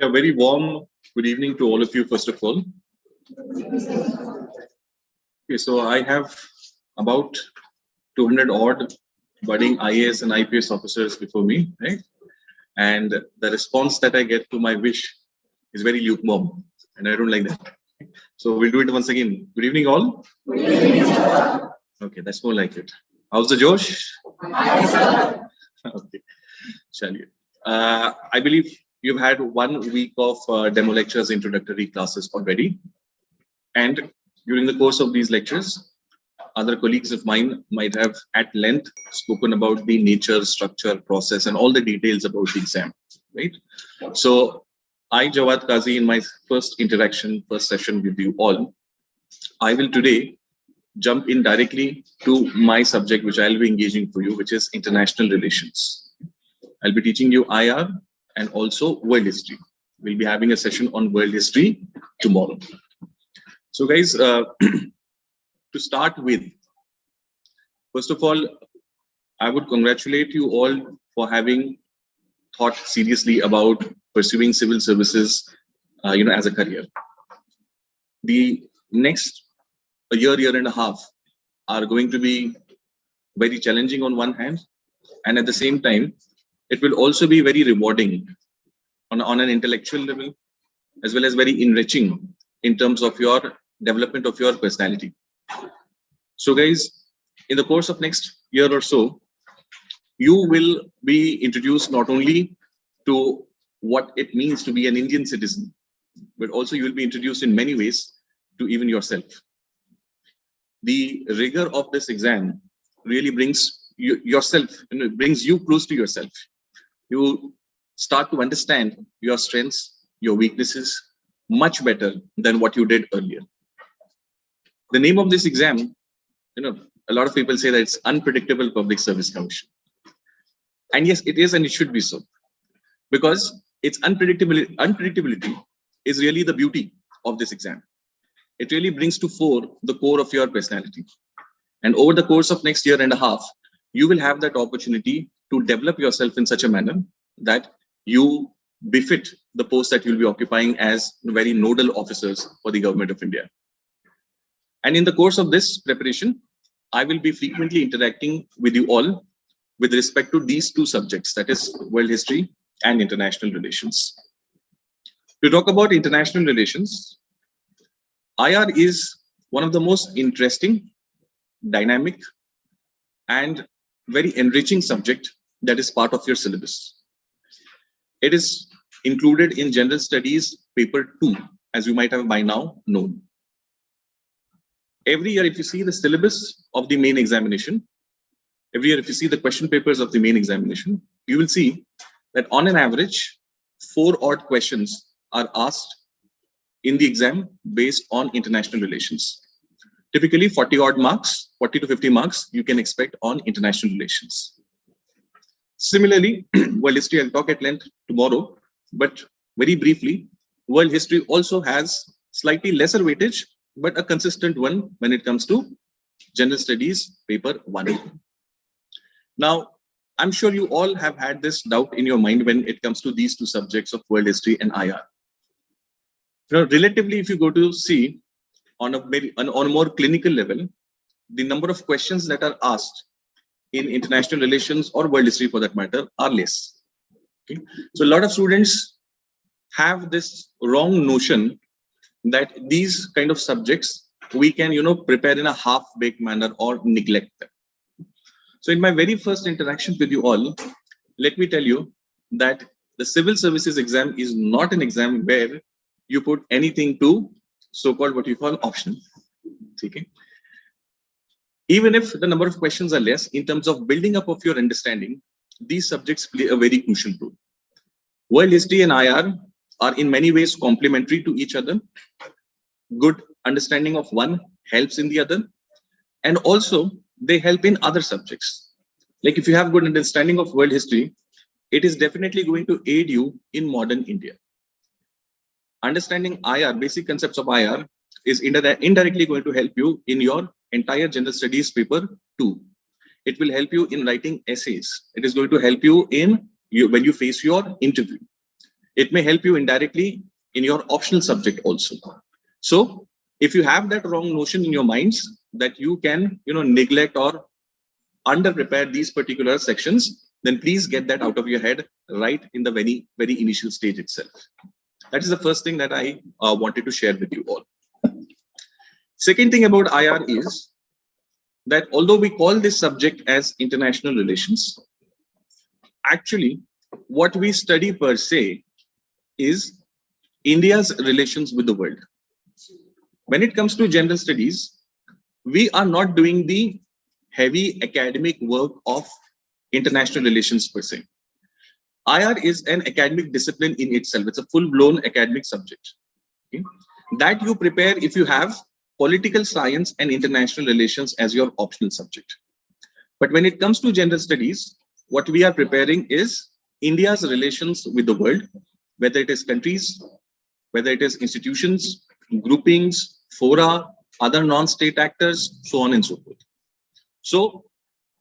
A very warm good evening to all of you, first of all. Okay, so I have about 200 odd budding IAS and IPS officers before me, right? And the response that I get to my wish is very lukewarm, and I don't like that. So we'll do it once again. Good evening, all. Good evening. Okay, that's more like it. How's the Josh? Okay, shall you? I believe you've had 1 week of demo lectures, introductory classes already. And during the course of these lectures, other colleagues of mine might have at length spoken about the nature, structure, process, and all the details about the exam, right? So I, JAWWAD KAZI, in my first session with you all, I will today jump in directly to my subject, which I'll be engaging for you, which is international relations. I'll be teaching you IR and also world history. We'll be having a session on world history tomorrow. So guys, to start with, first of all, I would congratulate you all for having thought seriously about pursuing civil services, as a career. The next year and a half are going to be very challenging on one hand, and at the same time, it will also be very rewarding on an intellectual level, as well as very enriching in terms of your development of your personality. So guys, in the course of next year or so, you will be introduced not only to what it means to be an Indian citizen, but also you will be introduced in many ways to even yourself. The rigor of this exam really brings brings you close to yourself. You start to understand your strengths, your weaknesses much better than what you did earlier. The name of this exam, a lot of people say that it's Unpredictable Public Service Commission. And yes, it is, and it should be so, because its unpredictability is really the beauty of this exam. It really brings to fore the core of your personality. And over the course of next year and a half, you will have that opportunity to develop yourself in such a manner that you befit the post that you'll be occupying as very nodal officers for the government of India. And in the course of this preparation, I will be frequently interacting with you all with respect to these two subjects, that is world history and international relations. To talk about international relations, IR is one of the most interesting, dynamic, and very enriching subject that is part of your syllabus. It is included in General Studies Paper 2, as you might have by now known. Every year, if you see the syllabus of the main examination, every year, if you see the question papers of the main examination, you will see that on an average, 4 odd questions are asked in the exam based on international relations. Typically 40 odd marks, 40 to 50 marks you can expect on international relations. Similarly, world history, I'll talk at length tomorrow, but very briefly, world history also has slightly lesser weightage, but a consistent one when it comes to General Studies Paper 1. Now, I'm sure you all have had this doubt in your mind when it comes to these two subjects of world history and IR. Relatively, if you go to see on a more clinical level, the number of questions that are asked in international relations or world history for that matter are less. Okay? So a lot of students have this wrong notion that these kind of subjects we can prepare in a half-baked manner or neglect them. So in my very first interaction with you all, let me tell you that the civil services exam is not an exam where you put anything to so-called what you call optional. Okay? Even if the number of questions are less, in terms of building up of your understanding, these subjects play a very crucial role. World history and IR are in many ways complementary to each other. Good understanding of one helps in the other, and also they help in other subjects. Like if you have good understanding of world history, it is definitely going to aid you in modern India. Understanding IR, basic concepts of IR, is indirectly going to help you in your entire General Studies Paper 2. It will help you in writing essays. It is going to help you in when you face your interview. It may help you indirectly in your optional subject also. So if you have that wrong notion in your minds that you can, neglect or under prepare these particular sections, then please get that out of your head right in the very, very initial stage itself. That is the first thing that I wanted to share with you all. Second thing about IR is that although we call this subject as international relations, actually what we study per se is India's relations with the world. When it comes to general studies, we are not doing the heavy academic work of international relations per se. IR is an academic discipline in itself. It's a full-blown academic subject. Okay? That you prepare if you have political science and international relations as your optional subject. But when it comes to general studies, what we are preparing is India's relations with the world, whether it is countries, whether it is institutions, groupings, fora, other non-state actors, so on and so forth. So,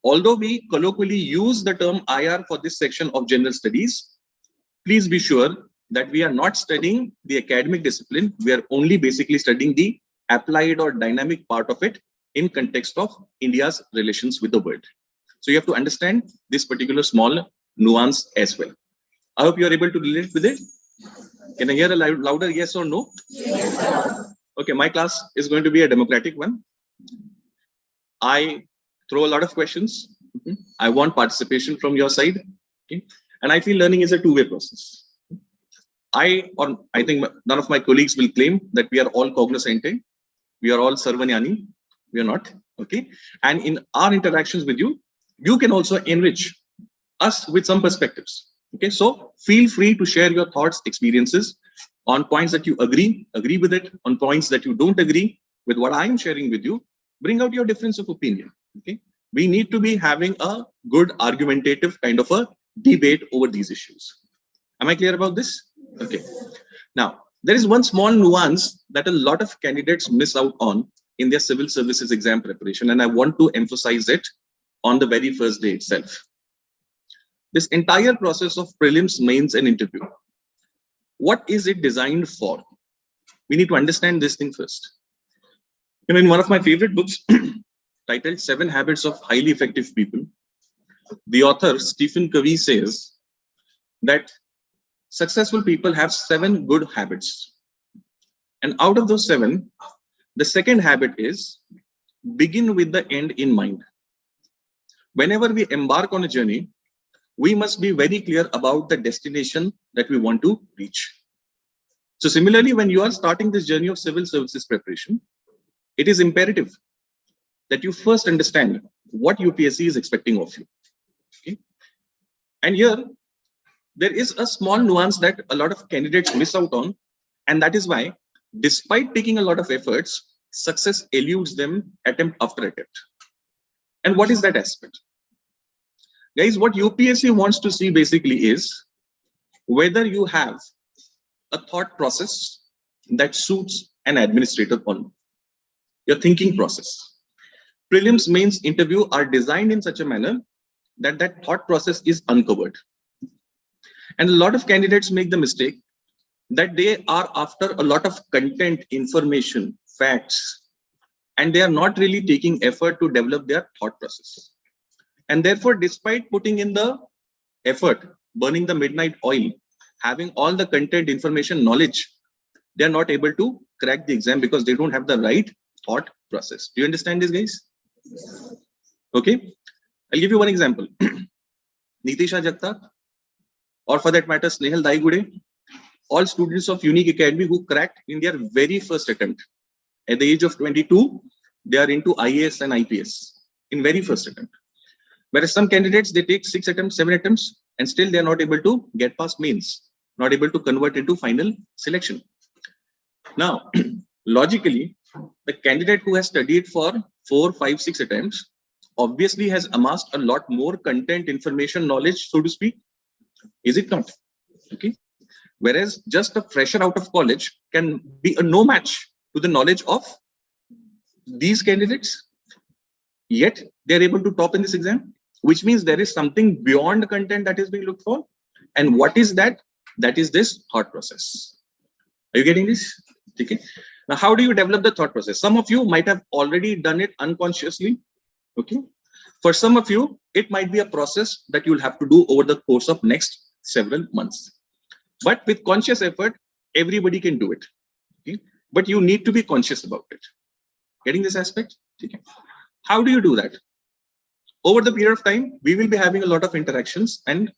although we colloquially use the term IR for this section of general studies, please be sure that we are not studying the academic discipline. We are only basically studying the applied or dynamic part of it in context of India's relations with the world. So you have to understand this particular small nuance as well. I hope you are able to relate with it. Can I hear a louder yes or no? Yes. Okay, my class is going to be a democratic one. I throw a lot of questions. I want participation from your side. Okay? And I feel learning is a two-way process. I think none of my colleagues will claim that we are all cognoscente. We are all sarvanyani. We are not. Okay. And in our interactions with you, you can also enrich us with some perspectives. Okay. So feel free to share your thoughts, experiences on points that you agree with it, on points that you don't agree with what I'm sharing with you. Bring out your difference of opinion. Okay. We need to be having a good argumentative kind of a debate over these issues. Am I clear about this? Okay. Now, there is one small nuance that a lot of candidates miss out on in their civil services exam preparation, and I want to emphasize it on the very first day itself. This entire process of prelims, mains, and interview, what is it designed for? We need to understand this thing first. In one of my favorite books titled 7 Habits of Highly Effective People, the author Stephen Covey says that successful people have 7 good habits. And out of those 7, the second habit is begin with the end in mind. Whenever we embark on a journey, we must be very clear about the destination that we want to reach. So similarly, when you are starting this journey of civil services preparation, it is imperative that you first understand what UPSC is expecting of you. Okay? And here, there is a small nuance that a lot of candidates miss out on, and that is why, despite taking a lot of efforts, success eludes them attempt after attempt. And what is that aspect? Guys, what UPSC wants to see basically is whether you have a thought process that suits an administrator or not. Your thinking process. Prelims, mains, interview are designed in such a manner that that thought process is uncovered. And a lot of candidates make the mistake that they are after a lot of content, information, facts, and they are not really taking effort to develop their thought process. And therefore, despite putting in the effort, burning the midnight oil, having all the content, information, knowledge, they are not able to crack the exam because they don't have the right thought process. Do you understand this, guys? Okay. I'll give you one example. Nitisha Jagtap, or for that matter, Snehal Daigude, all students of Unique Academy who cracked in their very first attempt. At the age of 22, they are into IAS and IPS in very first attempt. Whereas some candidates, they take 6 attempts, 7 attempts, and still they are not able to get past mains, not able to convert into final selection. Now, logically, the candidate who has studied for 4, 5, 6 attempts obviously has amassed a lot more content, information, knowledge, so to speak. Is it not? Okay. Whereas just a fresher out of college can be a no match to the knowledge of these candidates, yet they're able to top in this exam, which means there is something beyond content that is being looked for. And what is that? That is this thought process. Are you getting this? Okay. Now, how do you develop the thought process? Some of you might have already done it unconsciously. Okay. For some of you, it might be a process that you'll have to do over the course of next several months. But with conscious effort, everybody can do it. Okay. But you need to be conscious about it. Getting this aspect? Okay. How do you do that? Over the period of time, we will be having a lot of interactions, and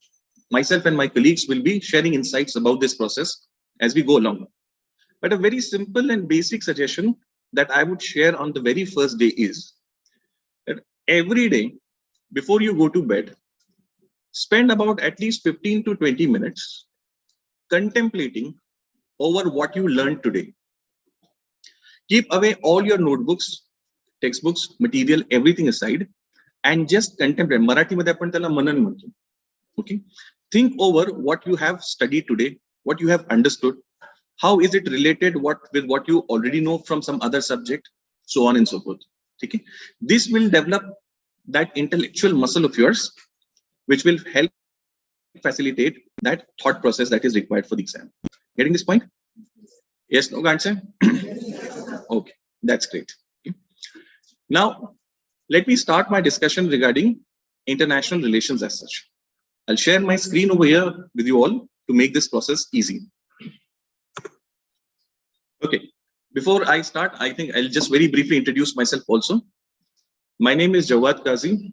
myself and my colleagues will be sharing insights about this process as we go along. But a very simple and basic suggestion that I would share on the very first day is that every day before you go to bed, spend about at least 15 to 20 minutes contemplating over what you learned today. Keep away all your notebooks, textbooks, material, everything aside, and just contemplate. Marathi मध्ये आपण त्याला मनन म्हणतो. Okay. Think over what you have studied today, what you have understood, how is it related with what you already know from some other subject, so on and so forth. Okay. This will develop that intellectual muscle of yours, which will help facilitate that thought process that is required for the exam. Getting this point? Yes, no answer? Okay, that's great. Okay. Now, let me start my discussion regarding international relations as such. I'll share my screen over here with you all to make this process easy. Okay, before I start, I think I'll just very briefly introduce myself also. My name is JAWWAD Kazi,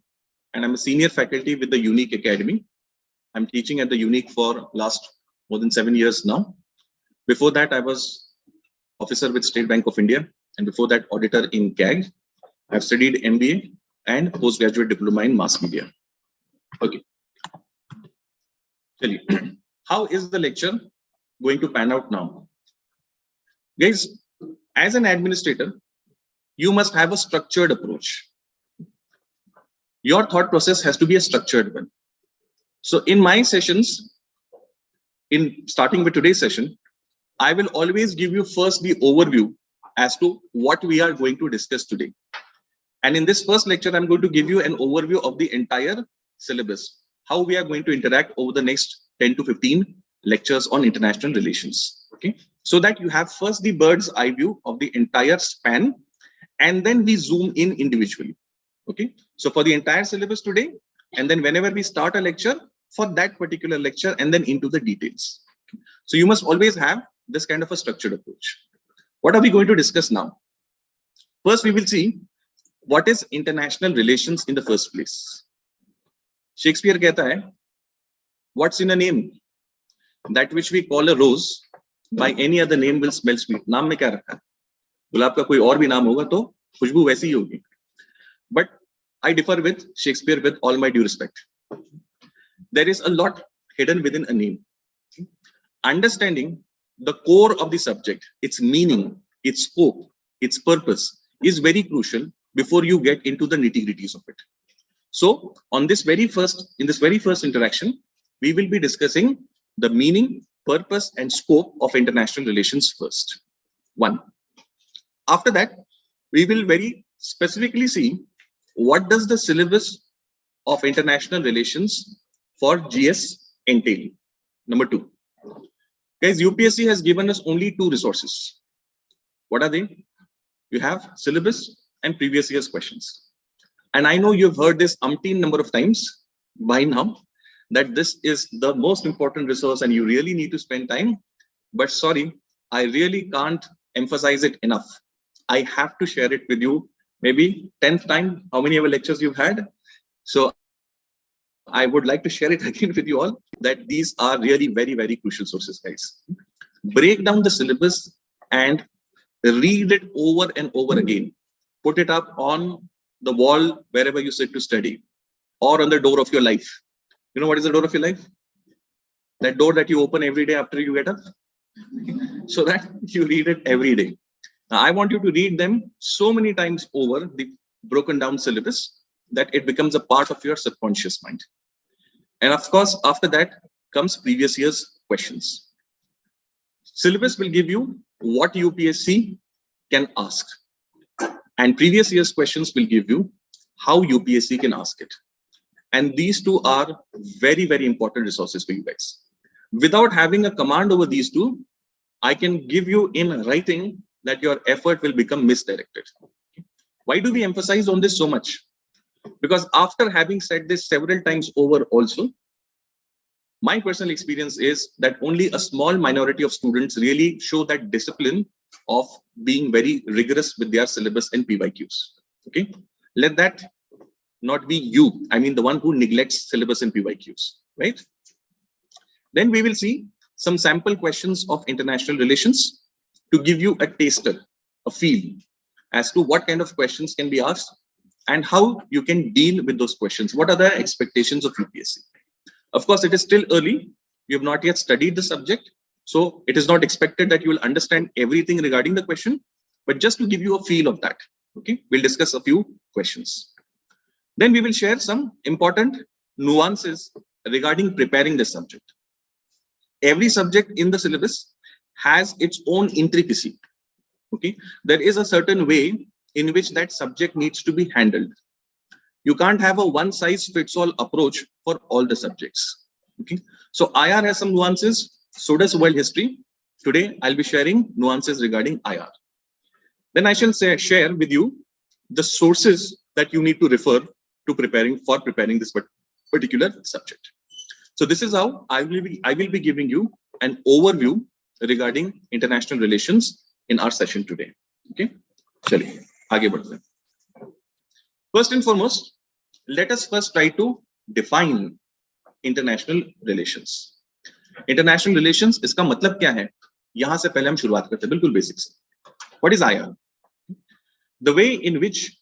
and I'm a senior faculty with the Unique Academy. I'm teaching at the Unique for last more than 7 years now. Before that, I was officer with State Bank of India, and before that, auditor in CAG. I've studied MBA and postgraduate diploma in mass media. Okay. Tell you, how is the lecture going to pan out now? Guys, as an administrator, you must have a structured approach. Your thought process has to be a structured one. So in my sessions, in starting with today's session, I will always give you first the overview as to what we are going to discuss today. And in this first lecture, I'm going to give you an overview of the entire syllabus, how we are going to interact over the next 10 to 15 lectures on international relations. Okay, so that you have first the bird's eye view of the entire span, and then we zoom in individually. Okay, so for the entire syllabus today, and then whenever we start a lecture for that particular lecture, and then into the details. So you must always have this kind of a structured approach. What are we going to discuss now? First, we will see what is international relations in the first place. Shakespeare कहता है, what's in a name? That which we call a rose, by any other name will smell sweet. नाम में क्या रखा है? गुलाब का कोई और भी नाम होगा तो खुशबू वैसी ही होगी. But I differ with Shakespeare with all my due respect. There is a lot hidden within a name. Understanding the core of the subject, its meaning, its scope, its purpose is very crucial before you get into the nitty-gritties of it. So in this very first interaction, we will be discussing the meaning, purpose, and scope of international relations first. One. After that, we will very specifically see what does the syllabus of international relations for GS entail. Number two. Guys, UPSC has given us only 2 resources. What are they? You have syllabus and previous year's questions. And I know you've heard this umpteen number of times by now, that this is the most important resource and you really need to spend time. But sorry, I really can't emphasize it enough. I have to share it with you, maybe 10th time, how many ever lectures you've had. So I would like to share it again with you all, that these are really very, very crucial sources, guys. Break down the syllabus and read it over and over again. Put it up on the wall wherever you sit to study, or on the door of your life. You know what is the door of your life? That door that you open every day after you get up, so that you read it every day. Now, I want you to read them so many times over, the broken down syllabus, that it becomes a part of your subconscious mind. And of course, after that comes previous year's questions. Syllabus will give you what UPSC can ask, and previous year's questions will give you how UPSC can ask it. And these two are very, very important resources for you guys. Without having a command over these two, I can give you in writing that your effort will become misdirected. Why do we emphasize on this so much? Because after having said this several times over also, my personal experience is that only a small minority of students really show that discipline of being very rigorous with their syllabus and PYQs. Okay, let that not be you. I mean, the one who neglects syllabus and PYQs, right? Then we will see some sample questions of international relations to give you a taster, a feel as to what kind of questions can be asked and how you can deal with those questions. What are the expectations of UPSC? Of course, it is still early. You have not yet studied the subject. So it is not expected that you will understand everything regarding the question, but just to give you a feel of that. Okay, we'll discuss a few questions. Then we will share some important nuances regarding preparing this subject. Every subject in the syllabus has its own intricacy. Okay, there is a certain way in which that subject needs to be handled. You can't have a one-size-fits-all approach for all the subjects. Okay, so IR has some nuances, so does world history. Today, I'll be sharing nuances regarding IR. Then I shall share with you the sources that you need to refer to preparing this particular subject. So this is how I will be giving you an overview regarding international relations in our session today. Okay, chaliye aage badhte hain. First and foremost, let us first try to define international relations. International relations इसका मतलब क्या है? यहाँ से पहले हम शुरुआत करते हैं बिल्कुल बेसिक से. What is IR? The way in which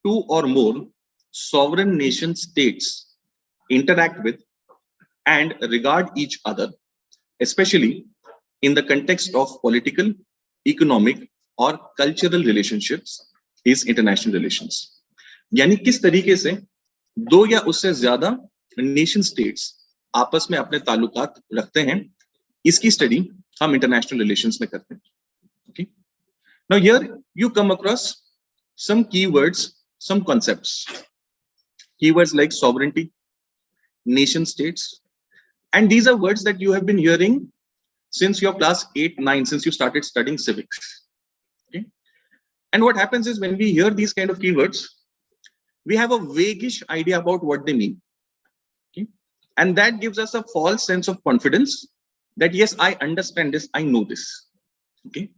two or more sovereign nation states interact with and regard each other, especially in the context of political, economic or cultural relationships, is international relations. यानी किस तरीके से दो या उससे ज्यादा nation states आपस में अपने ताल्लुकात रखते हैं, इसकी स्टडी हम इंटरनेशनल रिलेशंस में करते हैं. Okay, now here you come across some keywords, some concepts. Keywords like sovereignty, nation states, and these are words that you have been hearing since your class 8, 9, since you started studying civics. Okay, and what happens is when we hear these kind of keywords, we have a vaguish idea about what they mean. Okay, and that gives us a false sense of confidence that yes, I understand this, I know this. Okay,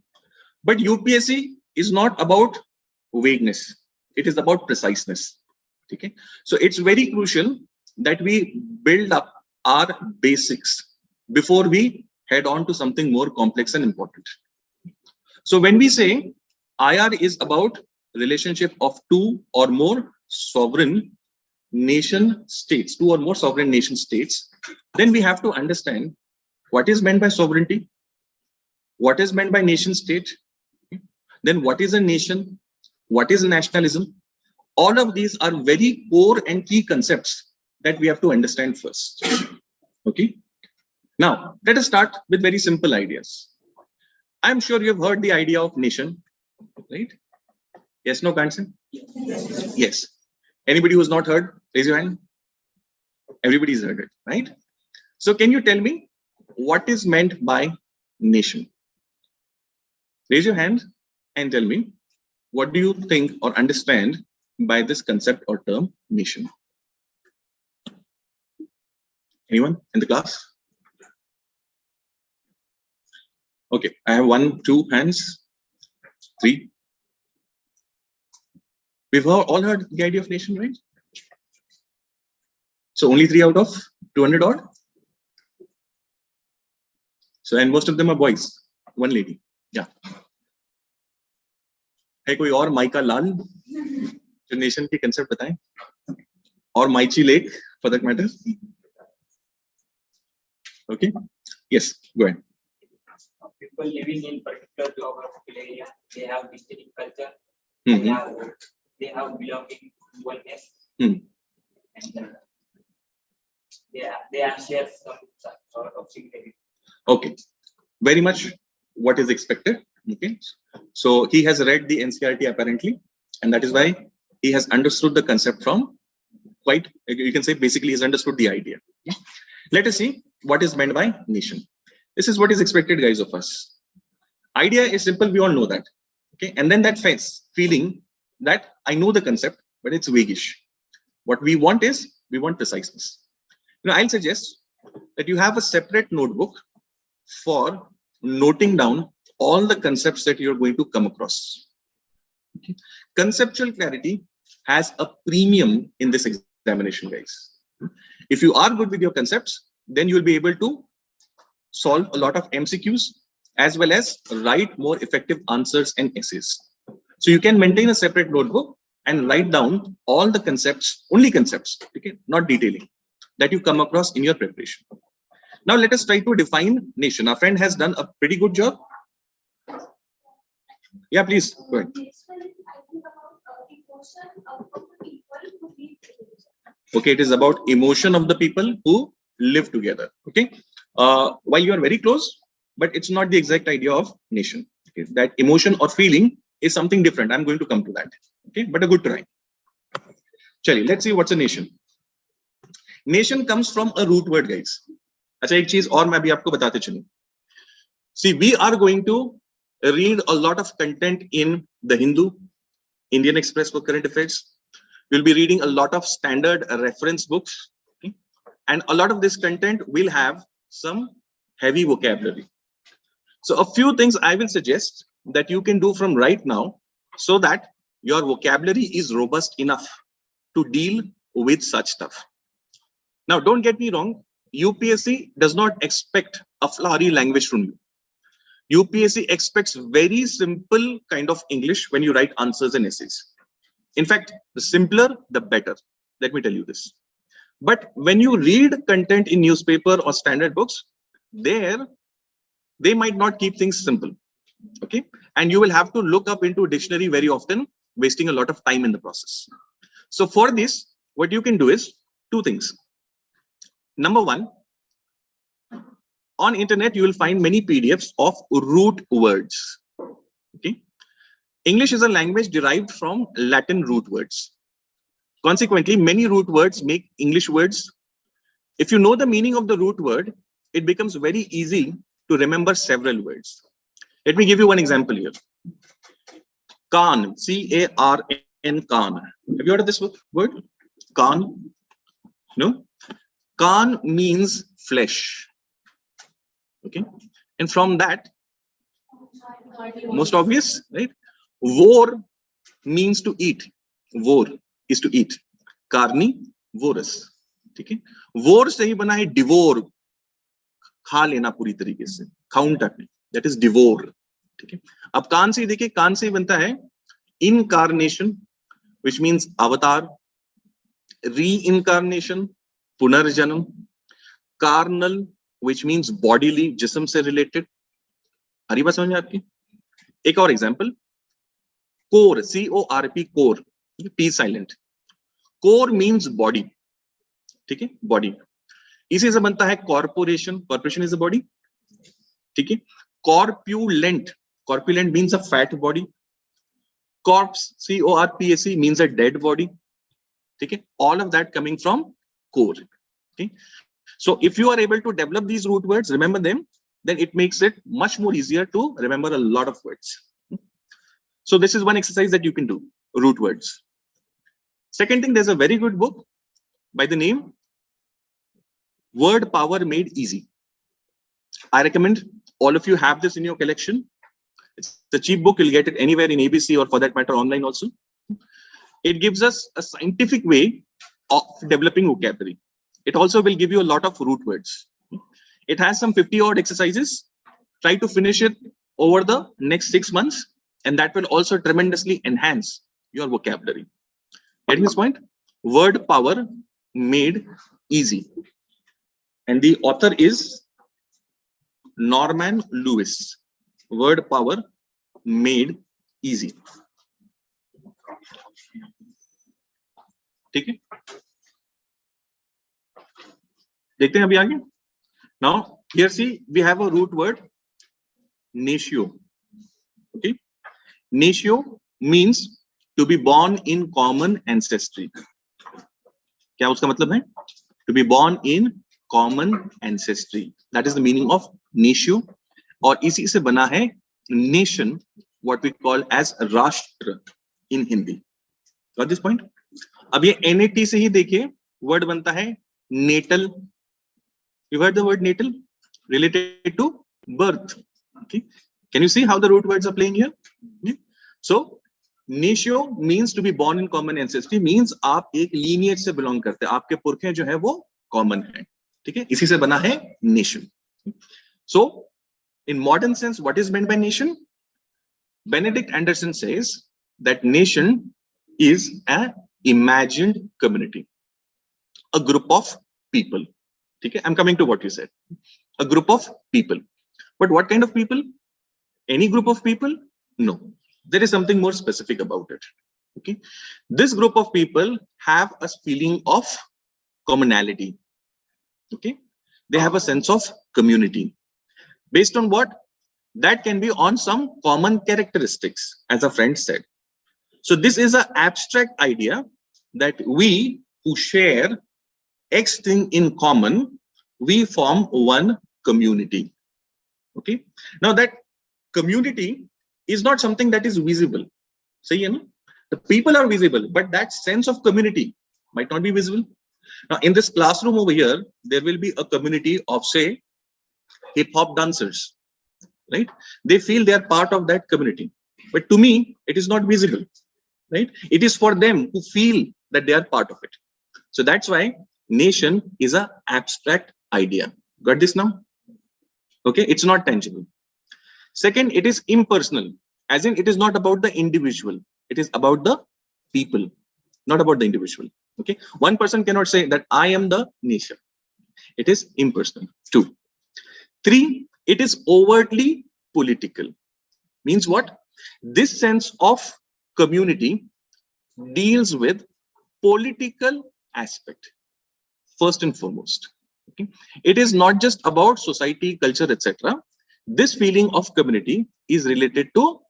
but UPSC is not about vagueness, it is about preciseness. Okay, so it's very crucial that we build up our basics before we head on to something more complex and important. So when we say IR is about relationship of two or more sovereign nation states, then we have to understand what is meant by sovereignty, what is meant by nation state, then what is a nation, what is nationalism. All of these are very core and key concepts that we have to understand first. Okay, now let us start with very simple ideas. I'm sure you have heard the idea of nation, right? Yes, no, can't say? Yes. Anybody who's not heard, raise your hand. Everybody's heard it, right? So can you tell me what is meant by nation? Raise your hand and tell me, what do you think or understand by this concept or term nation? Anyone in the class? Okay, I have 1, 2 hands, 3. We've all heard the idea of nation, right? So only 3 out of 200 odd. So and most of them are boys. 1 lady. Yeah. है कोई और mica लाल जो nation की concept बताएं? और माइची lake for that matter? Okay. Yes. Go ahead. People living in particular geographical area, they have distinct culture. They have belonging to one nest, and they are share some sort of significance. Okay, very much what is expected. Okay, so he has read the NCERT apparently, and that is why he has understood the concept from quite, you can say basically he's understood the idea. Let us see what is meant by nation. This is what is expected, guys, of us. Idea is simple. We all know that. Okay. And then that feeling that I know the concept, but it's vaguish. What we want is, we want preciseness. I'll suggest that you have a separate notebook for noting down all the concepts that you're going to come across. Okay. Conceptual clarity has a premium in this examination, guys. If you are good with your concepts, then you'll be able to solve a lot of MCQs as well as write more effective answers and essays. So you can maintain a separate notebook and write down all the concepts, only concepts, okay, not detailing, that you come across in your preparation. Now let us try to define nation. Our friend has done a pretty good job. Yeah, please go ahead. Okay, it is about emotion of the people who live together. Okay, while you are very close, but it's not the exact idea of nation. Okay, that emotion or feeling is something different. I'm going to come to that. Okay, but a good try. Chali, let's see what's a nation. Nation comes from a root word, guys. अच्छा एक चीज और मैं भी आपको बताते चलूं. See, we are going to read a lot of content in the Hindu, Indian Express for current affairs. You'll be reading a lot of standard reference books, okay? And a lot of this content will have some heavy vocabulary. So a few things I will suggest that you can do from right now so that your vocabulary is robust enough to deal with such stuff. Now, don't get me wrong. UPSC does not expect a flowery language from you. UPSC expects very simple kind of English when you write answers and essays. In fact, the simpler, the better. Let me tell you this. But when you read content in newspaper or standard books, they might not keep things simple. Okay. And you will have to look up into dictionary very often, wasting a lot of time in the process. So for this, what you can do is two things. Number one, on internet, you will find many PDFs of root words. Okay. English is a language derived from Latin root words. Consequently, many root words make English words. If you know the meaning of the root word, it becomes very easy to remember several words. Let me give you one example here. Khan, C-A-R-N, Khan. Have you heard of this word? Khan? No? Khan means flesh. Okay. And from that, most obvious, right? Vor means to eat. Vor is to eat. Carnivorous. Okay. Vor से ही बना है devour. खा लेना पूरी तरीके से. Count करने. That is devour. ठीक है. अब कान से देखिए, कान से बनता है incarnation, which means avatar, reincarnation, पुनर्जन्म, carnal, which means bodily, जिस्म से related. आ रही बात समझ में आपकी? एक और example, core, C-O-R-P, core, P silent. Core means body. ठीक है, body. इसी से बनता है corporation. Corporation is a body. ठीक है. Corpulent. Corpulent means a fat body. Corpse, C-O-R-P-S-E, means a dead body. ठीक है. All of that coming from core. Okay. So if you are able to develop these root words, remember them, then it makes it much more easier to remember a lot of words. So this is one exercise that you can do, root words. Second thing, there's a very good book by the name Word Power Made Easy. I recommend all of you have this in your collection. It's a cheap book. You'll get it anywhere in ABC or for that matter online also. It gives us a scientific way of developing vocabulary. It also will give you a lot of root words. It has some 50 odd exercises. Try to finish it over the next 6 months, and that will also tremendously enhance your vocabulary. Getting this point? Word Power Made Easy. And the author is Norman Lewis. Word Power Made Easy. ठीक है? देखते हैं अभी आगे. Now here see we have a root word natio. Okay, natio means to be born in common ancestry. क्या उसका मतलब है? To be born in common ancestry. That is the meaning of nation. और इसी से बना है nation, what we call as राष्ट्र in Hindi. Got this point? अब ये NAT से ही देखिए word बनता है natal. You heard the word natal related to birth. Okay. Can you see how the root words are playing here? Yeah. So natio means to be born in common ancestry, means आप एक lineage से belong करते हैं, आपके पुरखे जो है वो common है, ठीक है, इसी से बना है nation. So in modern sense, what is meant by nation? Benedict Anderson says that nation is an imagined community, a group of people. Okay, I'm coming to what you said. A group of people. But what kind of people? Any group of people? No. There is something more specific about it. Okay. This group of people have a feeling of commonality. Okay. They have a sense of community. Based on what? That can be on some common characteristics, as a friend said. So this is an abstract idea that we who share X thing in common, we form one community. Okay. Now that community is not something that is visible. So, you know, the people are visible, but that sense of community might not be visible. Now, in this classroom over here, there will be a community of, say, hip-hop dancers, right? They feel they are part of that community. But to me, it is not visible, right? It is for them to feel that they are part of it. So that's why nation is an abstract idea. Got this now? Okay, it's not tangible. Second, it is impersonal, as in it is not about the individual. It is about the people, not about the individual. Okay, one person cannot say that I am the nation. It is impersonal. 2. 3, it is overtly political. Means what? This sense of community deals with political aspect first and foremost. Okay, it is not just about society, culture, etc. This feeling of community is related to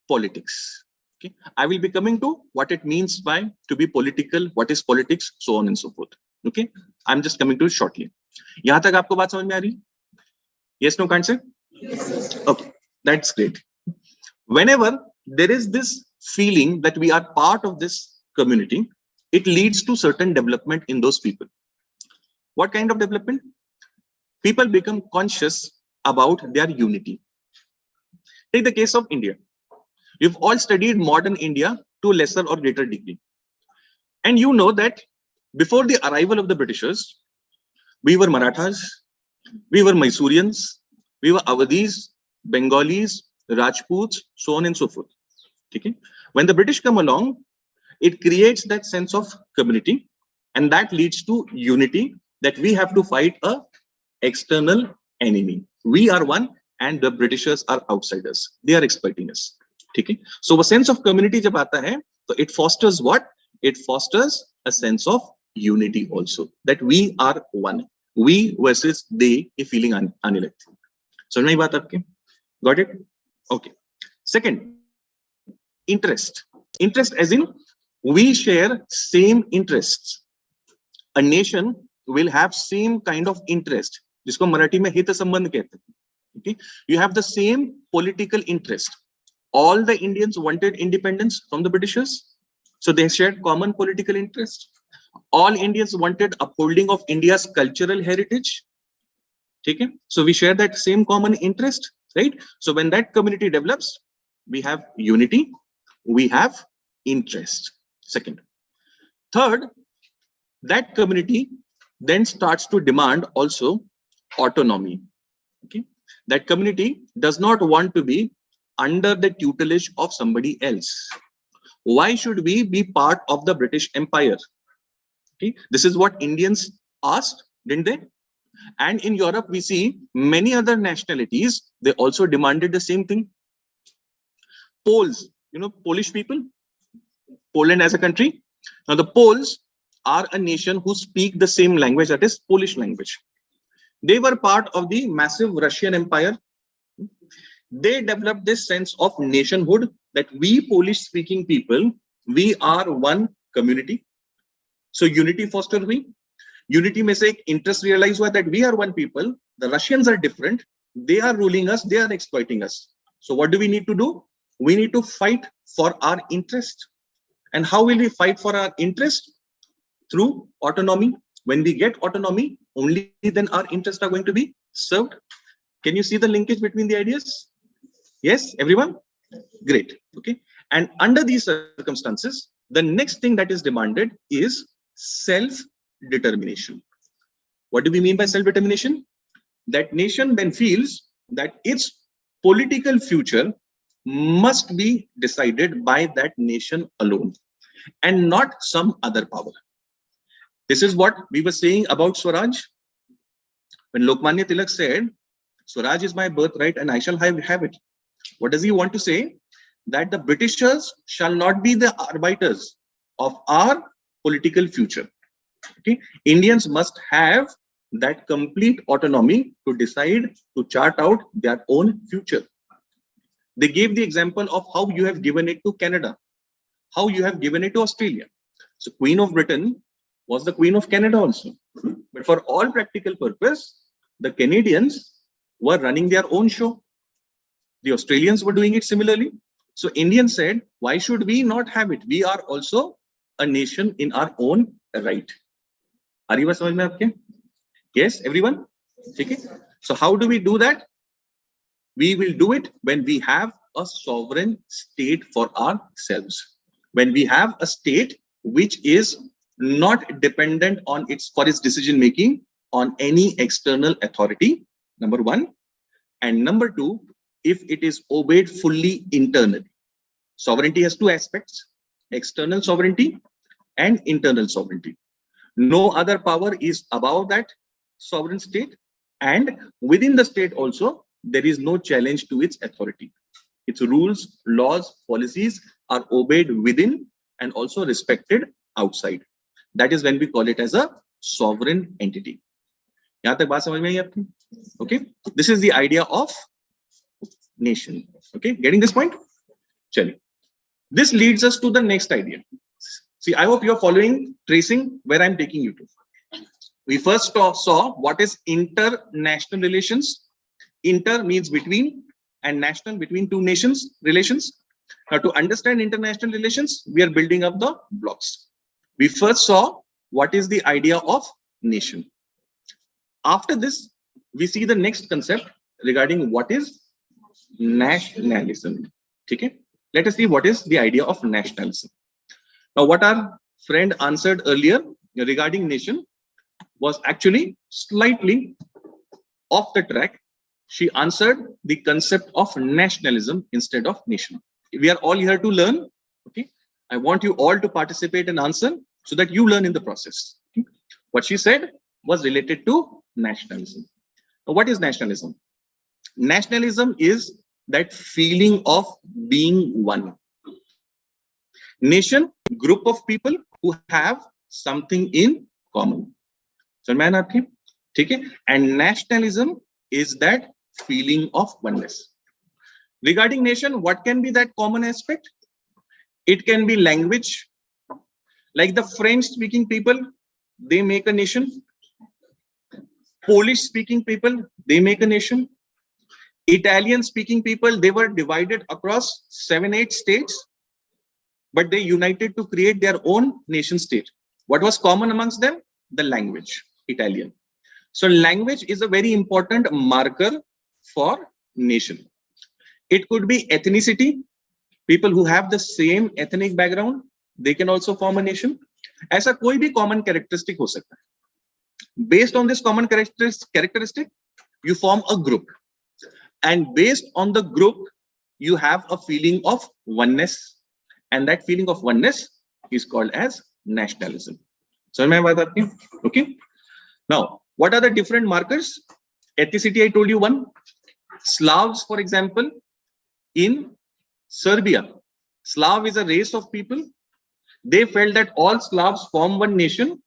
politics. Okay, I will be coming to what it means by to be political, what is politics, so on and so forth. Okay, I'm just coming to it shortly. यहाँ तक आपको बात समझ में आ रही? Yes, no, can't say? Yes. Okay, that's great. Whenever there is this feeling that we are part of this community, it leads to certain development in those people. What kind of development? People become conscious about their unity. Take the case of India. You've all studied modern India to lesser or greater degree. And you know that before the arrival of the Britishers, we were Marathas, we were Mysoreans, we were Awadhis, Bengalis, Rajputs, so on and so forth. Okay? When the British come along, it creates that sense of community, and that leads to unity, that we have to fight a external enemy. We are one and the Britishers are outsiders. They are exploiting us. Okay? So a sense of community jab aata hai, so it fosters what? It fosters a sense of unity also, that we are one. We versus they, a feeling aane lagti. So nahi baat aapki? Got it? Okay. Second, interest. Interest as in we share same interests. A nation will have same kind of interest, जिसको मराठी में हित संबंध कहते हैं. Okay, you have the same political interest. All the Indians wanted independence from the Britishers, so they shared common political interest. All Indians wanted upholding of India's cultural heritage. Okay, so we share that same common interest, right? So when that community develops, we have unity, we have interest. Second. Third, that community then starts to demand also autonomy. Okay, that community does not want to be under the tutelage of somebody else. Why should we be part of the British Empire? Okay, this is what Indians asked, didn't they? And in Europe, we see many other nationalities, they also demanded the same thing. Poles, you know, Polish people, Poland as a country. Now the Poles are a nation who speak the same language, that is Polish language. They were part of the massive Russian Empire. They developed this sense of nationhood, that we Polish speaking people, we are one community. So unity fostered we. Unity में से एक interest realize हुआ that we are one people, the Russians are different, they are ruling us, they are exploiting us. So what do we need to do? We need to fight for our interest. And how will we fight for our interest? Through autonomy. When we get autonomy, only then our interests are going to be served. Can you see the linkage between the ideas? Yes, everyone? Great. Okay. And under these circumstances, the next thing that is demanded is self-determination. What do we mean by self-determination? That nation then feels that its political future must be decided by that nation alone and not some other power. This is what we were saying about Swaraj. When Lokmanya Tilak said, Swaraj is my birthright and I shall have it. What does he want to say? That the Britishers shall not be the arbiters of our political future. Okay? Indians must have that complete autonomy to decide, to chart out their own future. They gave the example of how you have given it to Canada, how you have given it to Australia. So Queen of Britain was the Queen of Canada also. But for all practical purpose, the Canadians were running their own show. The Australians were doing it similarly. So Indians said, why should we not have it? We are also a nation in our own right. Are you samajh mein aapke? Yes, everyone? Okay. So how do we do that? We will do it when we have a sovereign state for ourselves. When we have a state which is not dependent on its decision making on any external authority, number one. And number two, if it is obeyed fully internally. Sovereignty has two aspects: external sovereignty and internal sovereignty. No other power is above that sovereign state, and within the state also there is no challenge to its authority. Its rules, laws, policies are obeyed within and also respected outside. That is when we call it as a sovereign entity. Yahan tak baat samajh mein aayi aapki? Okay, this is the idea of nation. Okay, getting this point? Chali. This leads us to the next idea. See, I hope you're following, tracing where I'm taking you to. We first saw what is international relations. Inter means between, and national, between two nations relations. Now, to understand international relations, we are building up the blocks. We first saw what is the idea of nation. After this, we see the next concept regarding what is nationalism. Okay? Let us see what is the idea of nationalism. Now, what our friend answered earlier regarding nation was actually slightly off the track. She answered the concept of nationalism instead of nation. We are all here to learn. Okay, I want you all to participate and answer so that you learn in the process. Okay? What she said was related to nationalism. Now, what is nationalism? Nationalism is that feeling of being one. Nation, group of people who have something in common. So, man, okay? And nationalism is that feeling of oneness. Regarding nation, what can be that common aspect? It can be language. Like the French speaking people, they make a nation. Polish speaking people, they make a nation. Italian speaking people, they were divided across 7-8 states, but they united to create their own nation state. What was common amongst them? The language, Italian. So language is a very important marker for nation. It could be ethnicity. People who have the same ethnic background, they can also form a nation. ऐसा कोई भी common characteristic हो सकता है. Based on this common characteristic, you form a group. And based on the group, you have a feeling of oneness. And that feeling of oneness is called as nationalism. So, okay. Now, what are the different markers? Ethnicity, I told you one. Slavs, for example, in Serbia, Slav is a race of people. They felt that all Slavs form one nation,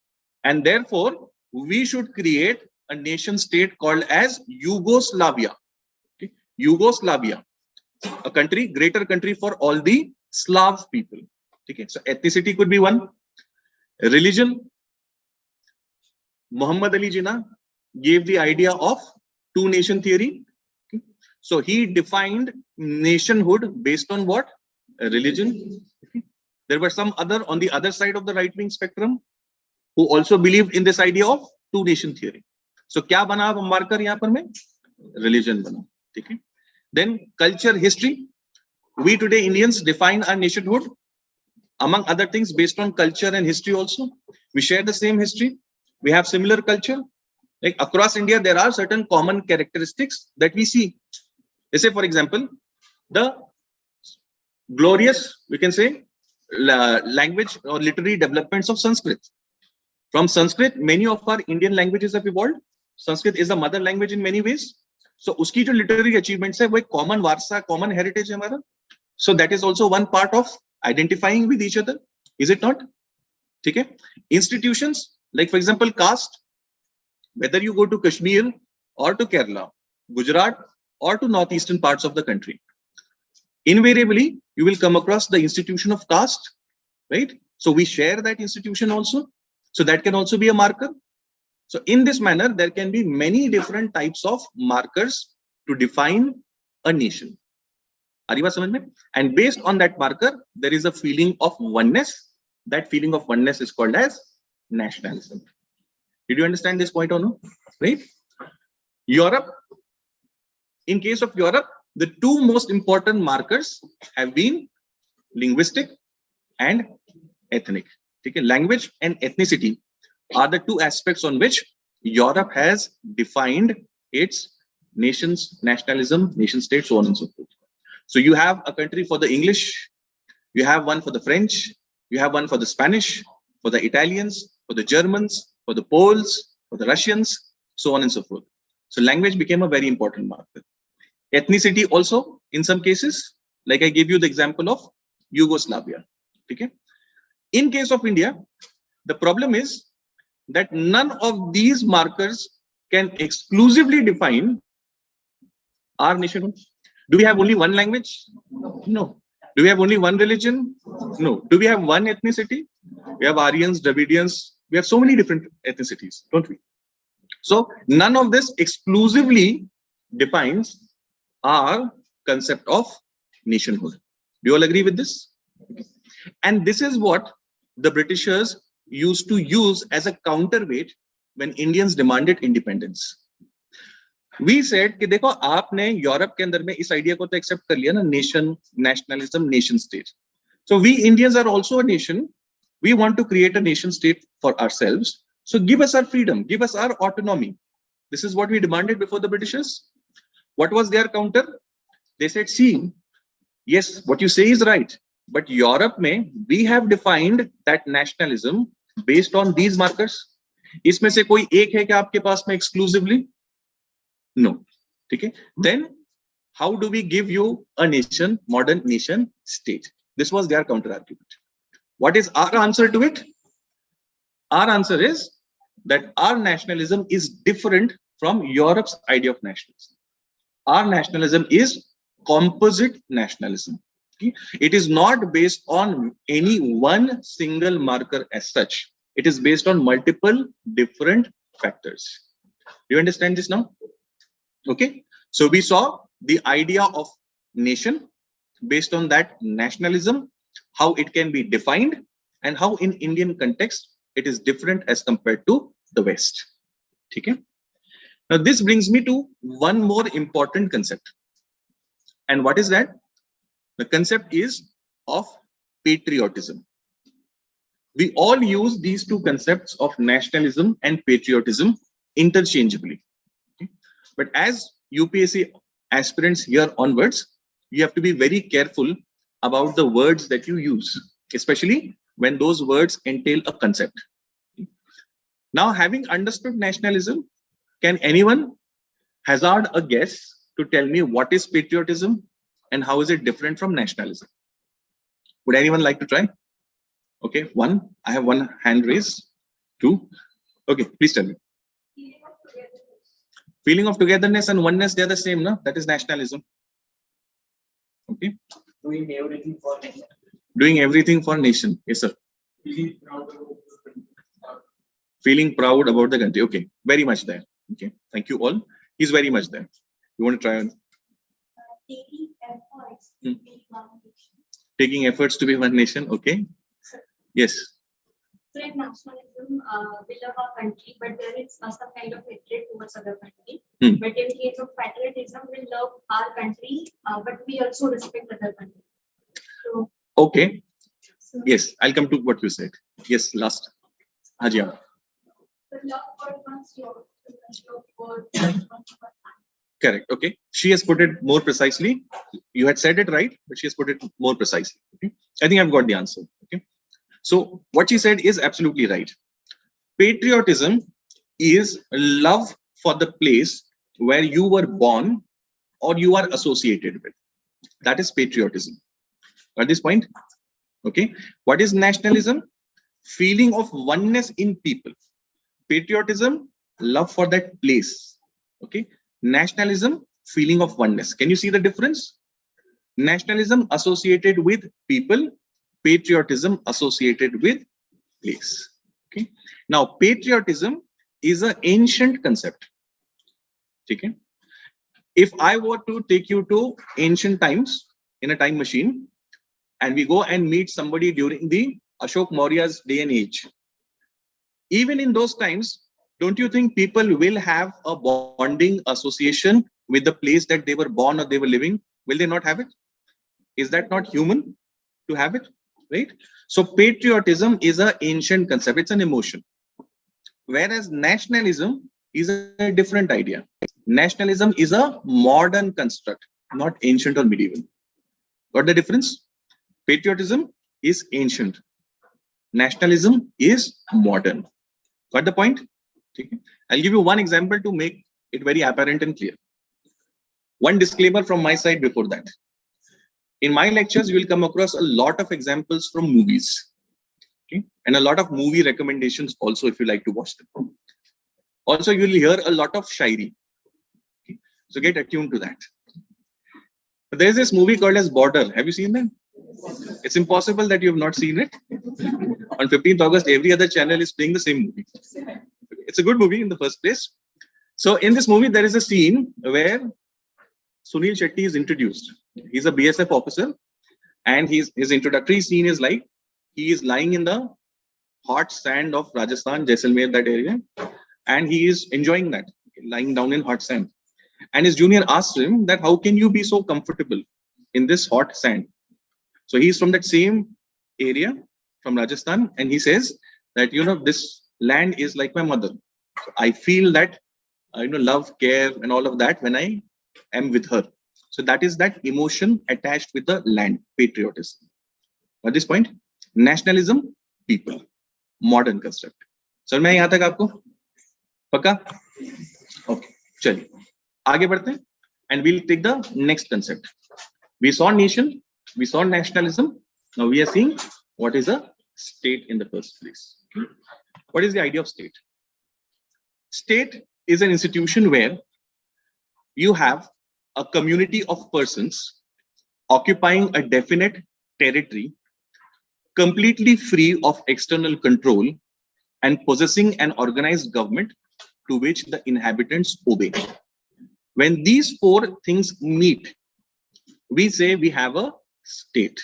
and therefore we should create a nation state called as Yugoslavia. Okay? Yugoslavia, a country, greater country for all the Slav people. Okay? So ethnicity could be one. Religion. Muhammad Ali Jinnah gave the idea of two nation theory. Okay. So he defined nationhood based on what? Religion. Okay. There were some other on the other side of the right wing spectrum who also believed in this idea of two nation theory. So क्या बना अब marker यहाँ पर में? Religion बना. Okay. Then culture, history. We today Indians define our nationhood among other things based on culture and history also. We share the same history. We have similar culture. Like across India, there are certain common characteristics that we see. Let's say, for example, the glorious, we can say, language or literary developments of Sanskrit. From Sanskrit, many of our Indian languages have evolved. Sanskrit is a mother language in many ways. So, uski jo literary achievements hai, wo ek common varsa, common heritage hai hamara. So, that is also one part of identifying with each other. Is it not? Okay. Institutions, like for example, caste, whether you go to Kashmir or to Kerala, Gujarat or to northeastern parts of the country, invariably, you will come across the institution of caste, right? So we share that institution also. So that can also be a marker. So in this manner, there can be many different types of markers to define a nation. And based on that marker, there is a feeling of oneness. That feeling of oneness is called as nationalism. Did you understand this point or no? Right? Europe. In case of Europe, the two most important markers have been linguistic and ethnic. Okay? Language and ethnicity are the two aspects on which Europe has defined its nations, nationalism, nation state, so on and so forth. So you have a country for the English, you have one for the French, you have one for the Spanish, for the Italians, for the Germans, for the Poles, for the Russians, so on and so forth. So language became a very important marker. Ethnicity also, in some cases, like I gave you the example of Yugoslavia. Okay? In case of India, the problem is that none of these markers can exclusively define our nationhood. Do we have only one language? No. Do we have only one religion? No. Do we have one ethnicity? We have Aryans, Dravidians. We have so many different ethnicities, don't we? So none of this exclusively defines our concept of nationhood. Do you all agree with this? And this is what the Britishers used to use as a counterweight when Indians demanded independence. We said कि देखो आपने Europe के अंदर में इस idea को तो accept कर लिया ना, nation, nationalism, nation state. So we Indians are also a nation. We want to create a nation state for ourselves. So give us our freedom, give us our autonomy. This is what we demanded before the Britishers. What was their counter? They said, see, yes, what you say is right, but Europe में we have defined that nationalism based on these markers. इसमें से कोई एक है क्या आपके पास में exclusively? No. Okay. Then how do we give you a nation, modern nation state? This was their counter argument. What is our answer to it? Our answer is that our nationalism is different from Europe's idea of nationalism. Our nationalism is composite nationalism. Okay? It is not based on any one single marker as such. It is based on multiple different factors. Do you understand this now? Okay. So we saw the idea of nation based on that nationalism, how it can be defined, and how in Indian context it is different as compared to the West. Okay. Now this brings me to one more important concept. And what is that? The concept is of patriotism. We all use these two concepts of nationalism and patriotism interchangeably. Okay? But as UPSC aspirants here onwards, you have to be very careful about the words that you use, especially when those words entail a concept. Now, having understood nationalism, can anyone hazard a guess to tell me what is patriotism and how is it different from nationalism? Would anyone like to try? Okay, one. I have one hand raised. Two. Okay, please tell me. Feeling of togetherness and oneness, they are the same, no? That is nationalism. Okay. Doing everything for nation. Doing everything for nation. Yes, sir. Feeling proud of Feeling proud about the country. Okay, very much there. Okay, thank you all. He's very much there. You want to try on? Taking efforts to be one nation. Taking efforts to be one nation. Okay. Yes. So in nationalism, we love our country, but there is some kind of hatred towards other country. But in case of patriotism, we love our country, but we also respect other country. So, okay. Yes, I'll come to what you said. Yes, last. Hajia. The love for one's love for Correct. Okay. She has put it more precisely. You had said it right, but she has put it more precisely. Okay. I think I've got the answer. Okay. So what she said is absolutely right. Patriotism is love for the place where you were born or you are associated with. That is patriotism. At this point, okay. What is nationalism? Feeling of oneness in people. Patriotism, love for that place. Okay. Nationalism, feeling of oneness. Can you see the difference? Nationalism associated with people, patriotism associated with place. Okay. Now, patriotism is an ancient concept. Okay. If I were to take you to ancient times in a time machine, and we go and meet somebody during the Ashok Maurya's day and age, even in those times, don't you think people will have a bonding association with the place that they were born or they were living? Will they not have it? Is that not human to have it? Right? So patriotism is an ancient concept. It's an emotion. Whereas nationalism is a different idea. Nationalism is a modern construct, not ancient or medieval. Got the difference? Patriotism is ancient. Nationalism is modern. Got the point? Okay. I'll give you one example to make it very apparent and clear. One disclaimer from my side before that. In my lectures, you will come across a lot of examples from movies. Okay? And a lot of movie recommendations also if you like to watch them. Also, you will hear a lot of shairi. Okay? So get attuned to that. There's this movie called as Border. Have you seen that? It's impossible that you have not seen it. On 15th August, every other channel is playing the same movie. It's a good movie in the first place. So in this movie, there is a scene where Sunil Shetty is introduced. He's a BSF officer, and his introductory scene is like he is lying in the hot sand of Rajasthan, Jaisalmer, that area, and he is enjoying that, lying down in hot sand. And his junior asks him that how can you be so comfortable in this hot sand? So he's from that same area, from Rajasthan, and he says that, you know, this land is like my mother. So I feel that, love, care, and all of that when I am with her. So that is that emotion attached with the land, patriotism. At this point, nationalism, people, modern construct. So मैं यहाँ तक आपको पक्का? Okay, चलिए आगे बढ़ते हैं, and we'll take the next concept. We saw nation, we saw nationalism. Now we are seeing what is a state in the first place. Okay? What is the idea of state? State is an institution where you have a community of persons occupying a definite territory, completely free of external control and possessing an organized government to which the inhabitants obey. When these four things meet, we say we have a state.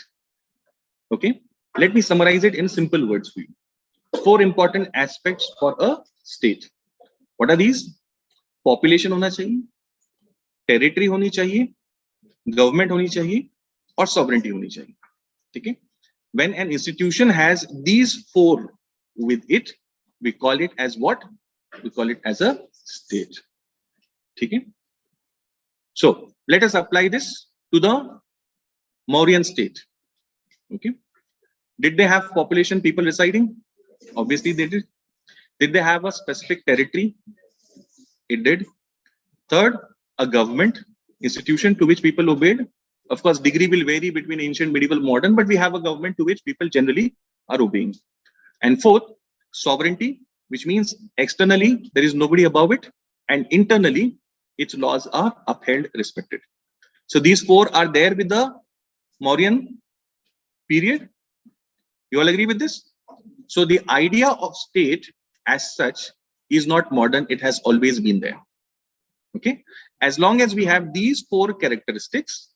Okay, let me summarize it in simple words for you. Four important aspects for a state. What are these? Population होना चाहिए, territory होनी चाहिए, government होनी चाहिए, और sovereignty होनी चाहिए. Okay? When an institution has these four with it, we call it as what? We call it as a state. Okay? So let us apply this to the Mauryan state. Okay? Did they have population, people residing? Obviously they did. Did they have a specific territory? It did. Third, a government institution to which people obeyed. Of course, degree will vary between ancient, medieval, modern, but we have a government to which people generally are obeying. And fourth, sovereignty, which means externally there is nobody above it, and internally its laws are upheld, respected. So these four are there with the Mauryan period. You all agree with this? So the idea of state as such is not modern. It has always been there. Okay. As long as we have these 4 characteristics,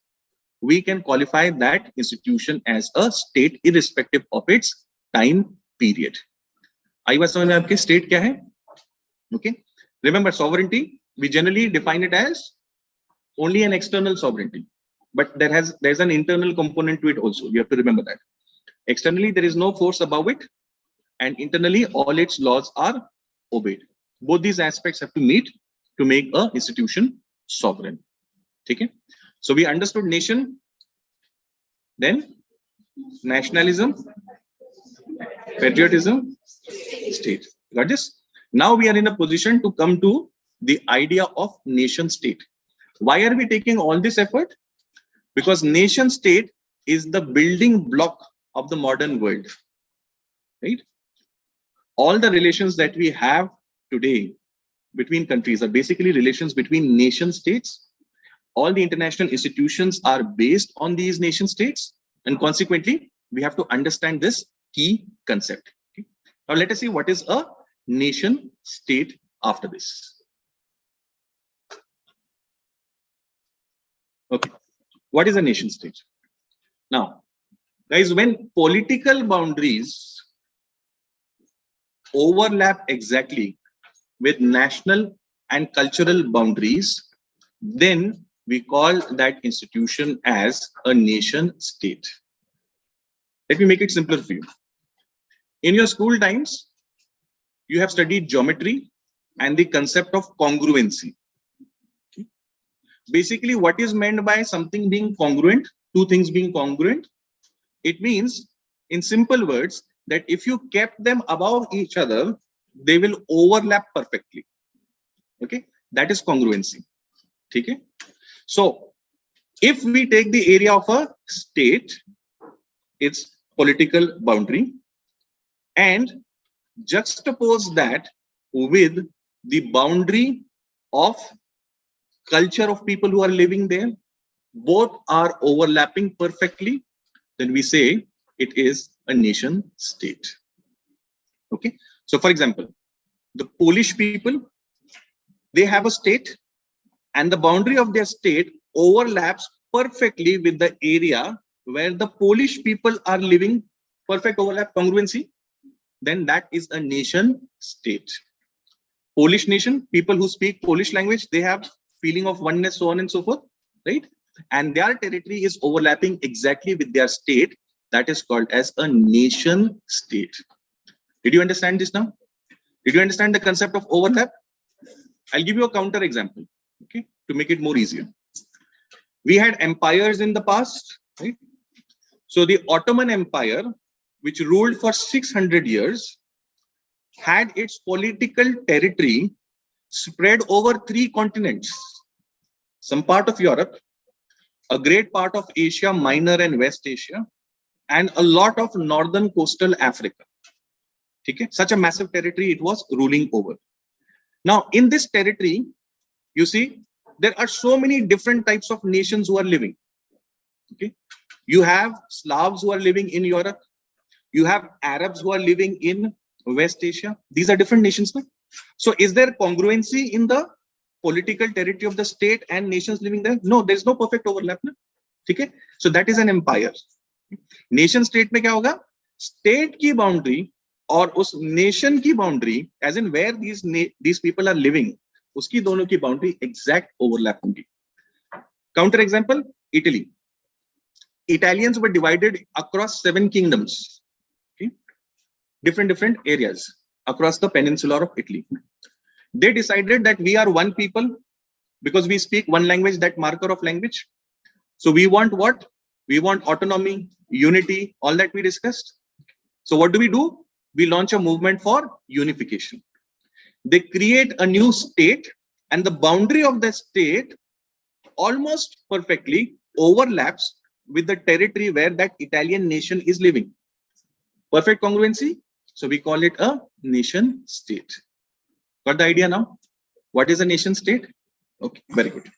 we can qualify that institution as a state irrespective of its time period. आई बात समझ में आपके state क्या है? Okay. Remember, sovereignty, we generally define it as only an external sovereignty, but there's an internal component to it also. You have to remember that. Externally, there is no force above it, and internally, all its laws are obeyed. Both these aspects have to meet to make a institution sovereign. Okay? So we understood nation, then nationalism, patriotism, state. Got this? Now we are in a position to come to the idea of nation state. Why are we taking all this effort? Because nation state is the building block of the modern world, right? All the relations that we have today between countries are basically relations between nation states. All the international institutions are based on these nation states, and consequently, we have to understand this key concept. Okay? Now let us see what is a nation state after this. Okay, what is a nation state? Now, guys, when political boundaries overlap exactly with national and cultural boundaries, then we call that institution as a nation state. Let me make it simpler for you. In your school times, you have studied geometry and the concept of congruency. Okay. Basically, what is meant by something being congruent, 2 things being congruent? It means, in simple words, that if you kept them above each other, they will overlap perfectly. Okay, that is congruency. Okay. So if we take the area of a state, its political boundary, and juxtapose that with the boundary of culture of people who are living there, both are overlapping perfectly, then we say it is a nation state. Okay. So for example, the Polish people, they have a state, and the boundary of their state overlaps perfectly with the area where the Polish people are living. Perfect overlap, congruency. Then that is a nation state. Polish nation, people who speak Polish language, they have feeling of oneness, so on and so forth, right? And their territory is overlapping exactly with their state. That is called as a nation state. Did you understand this now? Did you understand the concept of overlap? I'll give you a counter example, okay, to make it more easier. We had empires in the past, right? So the Ottoman Empire, which ruled for 600 years, had its political territory spread over 3 continents. Some part of Europe, a great part of Asia Minor and West Asia, and a lot of northern coastal Africa. Okay? Such a massive territory it was ruling over. Now, in this territory, you see, there are so many different types of nations who are living. Okay? You have Slavs who are living in Europe. You have Arabs who are living in West Asia. These are different nations. No? So is there congruency in the political territory of the state and nations living there? No, there's no perfect overlap. No? Okay? So that is an empire. Nation state में क्या होगा? State की boundary और उस nation की boundary, as in where these people are living, उसकी दोनों की boundary exact overlap होंगी. Counter example, Italy. Italians were divided across 7 kingdoms. Okay? Different areas across the peninsula of Italy. They decided that we are one people because we speak one language, that marker of language. So we want what? We want autonomy, unity, all that we discussed. So what do? We launch a movement for unification. They create a new state, and the boundary of the state almost perfectly overlaps with the territory where that Italian nation is living. Perfect congruency. So we call it a nation state. Got the idea now? What is a nation state? Okay, very good.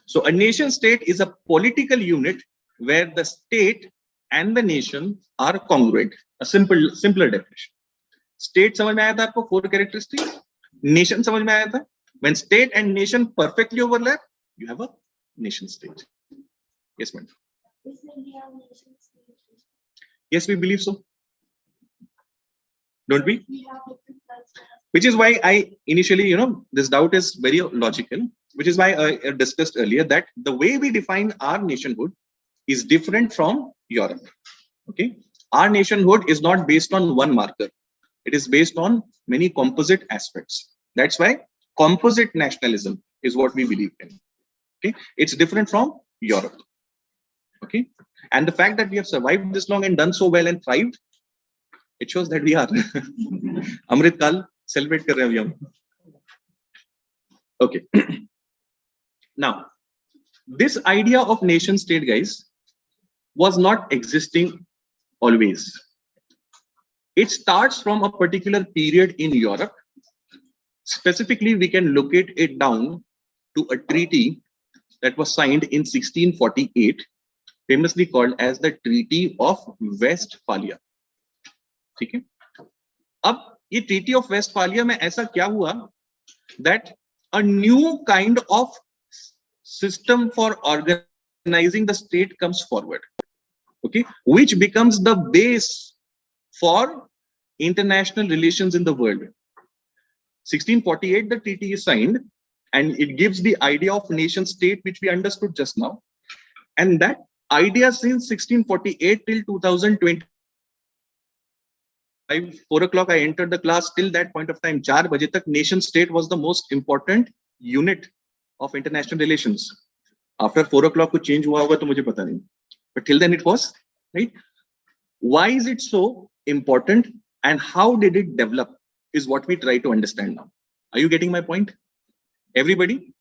So a nation state is a political unit where the state and the nation are congruent. A simpler definition. State समझ में आया था आपको 4 characteristics. Nation समझ में आया था. When state and nation perfectly overlap, you have a nation state. Yes, ma'am. Yes, we believe so. Don't we? Which is why I initially, this doubt is very logical, which is why I discussed earlier that the way we define our nationhood is different from Europe. Okay. Our nationhood is not based on one marker. It is based on many composite aspects. That's why composite nationalism is what we believe in. Okay. It's different from Europe. Okay. And the fact that we have survived this long and done so well and thrived, it shows that we are. Amrit Kal celebrate kar rahe hain hum. Okay. Now, this idea of nation state, guys, was not existing always. It starts from a particular period in Europe. Specifically, we can locate it down to a treaty that was signed in 1648, famously called as the Treaty of Westphalia. ठीक है? अब ये Treaty of Westphalia में ऐसा क्या हुआ that a new kind of system for organizing the state comes forward, okay, which becomes the base for international relations in the world. 1648, the treaty is signed, and it gives the idea of nation state, which we understood just now. And that idea since 1648 till 2020, 4 o'clock, I entered the class. Till that point of time, 4 baje tak, nation state was the most important unit of international relations. After 4 o'clock, kuch change hua hoga to mujhe pata nahi. But till then it was, right? Why is it so important and how did it develop is what we try to understand now. Are you getting my point? Everybody?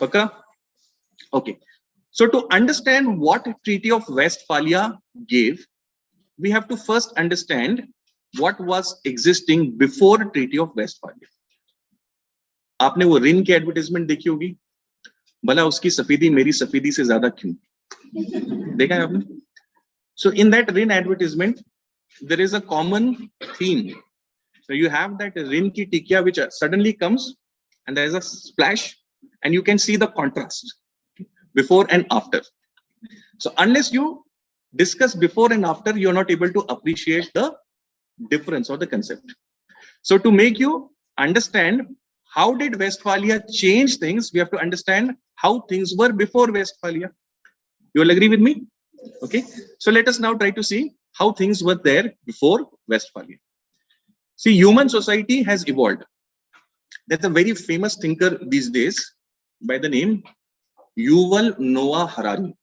Okay. Okay. So to understand what Treaty of Westphalia gave, we have to first understand what was existing before Treaty of Westphalia. आपने वो रिन की advertisement देखी होगी, भला उसकी सफेदी मेरी सफेदी से ज्यादा क्यों? देखा है आपने? So in that RIN advertisement, there is a common theme. So you have that RIN ki tikya which suddenly comes and there is a splash and you can see the contrast before and after. So unless you discuss before and after, you're not able to appreciate the difference or the concept. So to make you understand how did Westphalia change things, we have to understand how things were before Westphalia. You will agree with me? Okay, so let us now try to see how things were there before Westphalia. See, human society has evolved. There's a very famous thinker these days by the name Yuval Noah Harari.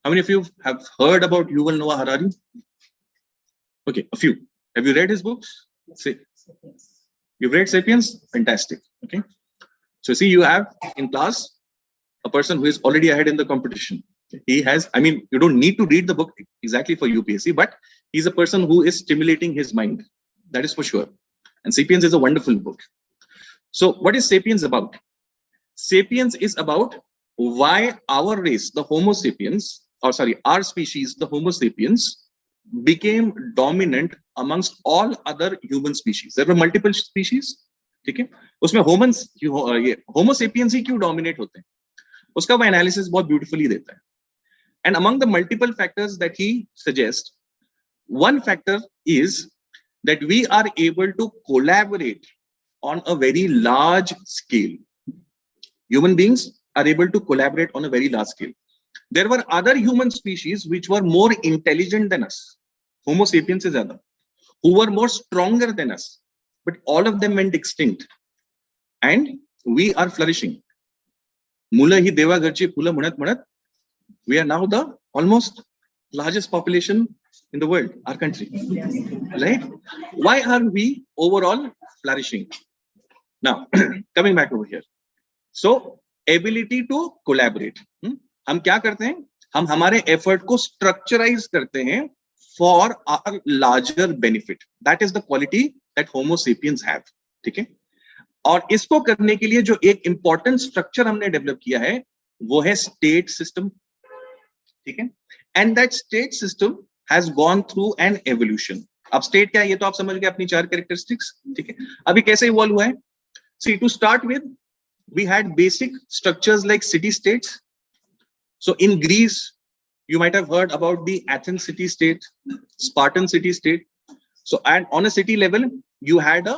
How many of you have heard about Yuval Noah Harari? Okay, a few. Have you read his books? Say, you've read Sapiens? Fantastic. Okay, so see, you have in class a person who is already ahead in the competition. He has, I mean, you don't need to read the book exactly for UPSC, but he's a person who is stimulating his mind. That is for sure. And Sapiens is a wonderful book. So what is Sapiens about? Sapiens is about why our race, the Homo sapiens, or sorry, our species, the Homo sapiens, became dominant amongst all other human species. There were multiple species. Okay? उसमें Homo sapiens ही क्यों dominate होते हैं? उसका वो analysis बहुत beautifully देता है. And among the multiple factors that he suggests, one factor is that we are able to collaborate on a very large scale. Human beings are able to collaborate on a very large scale. There were other human species which were more intelligent than us, Homo sapiens is other, who were more stronger than us, but all of them went extinct. And we are flourishing. Mula hi deva garchi phula munat munat. We are now the almost largest population in the world, our country, right? Why are we overall flourishing? Now, coming back over here. So, ability to collaborate. हम क्या करते हैं? हम हमारे effort को structureize करते हैं for our larger benefit. That is the quality that Homo sapiens have. ठीक है? और इसको करने के लिए जो एक important structure हमने develop किया है, वो है state system. ठीक है? And that state system has gone through an evolution. अब स्टेट क्या है ये तो आप समझ गए, अपनी 4 कैरेक्टरिस्टिक्स, ठीक है। अभी कैसे इवॉल्व हुआ है? See to start with we had basic structures like city states. So in Greece you might have heard about the Athens city state, Spartan city state. So and on a city level you had a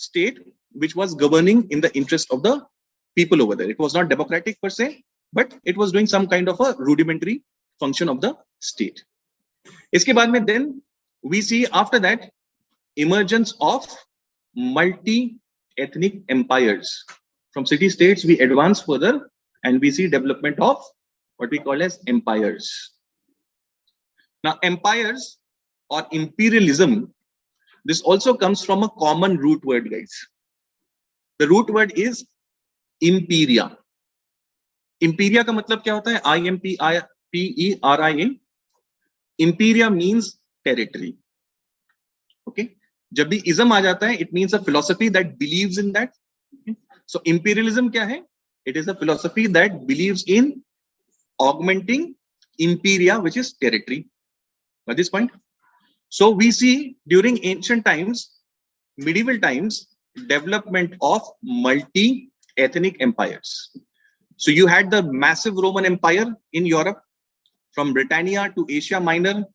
state which was governing in the interest of the people over there. It was not democratic per se, but it was doing some kind of a rudimentary function of the state. Iske baad mein then we see after that emergence of multi-ethnic empires. From city states we advance further and we see development of what we call as empires. Now empires or imperialism, this also comes from a common root word, guys. The root word is imperia. Imperia का मतलब क्या होता है? I-M-P-E-R-I-A. Imperia means territory. Okay. जब भी ism आ जाता है, it means a philosophy that believes in that. Okay? So imperialism क्या है? It is a philosophy that believes in augmenting imperia, which is territory. At this point, so we see during ancient times, medieval times, development of multi-ethnic empires. So you had the massive Roman Empire in Europe, from Britannia to Asia Minor,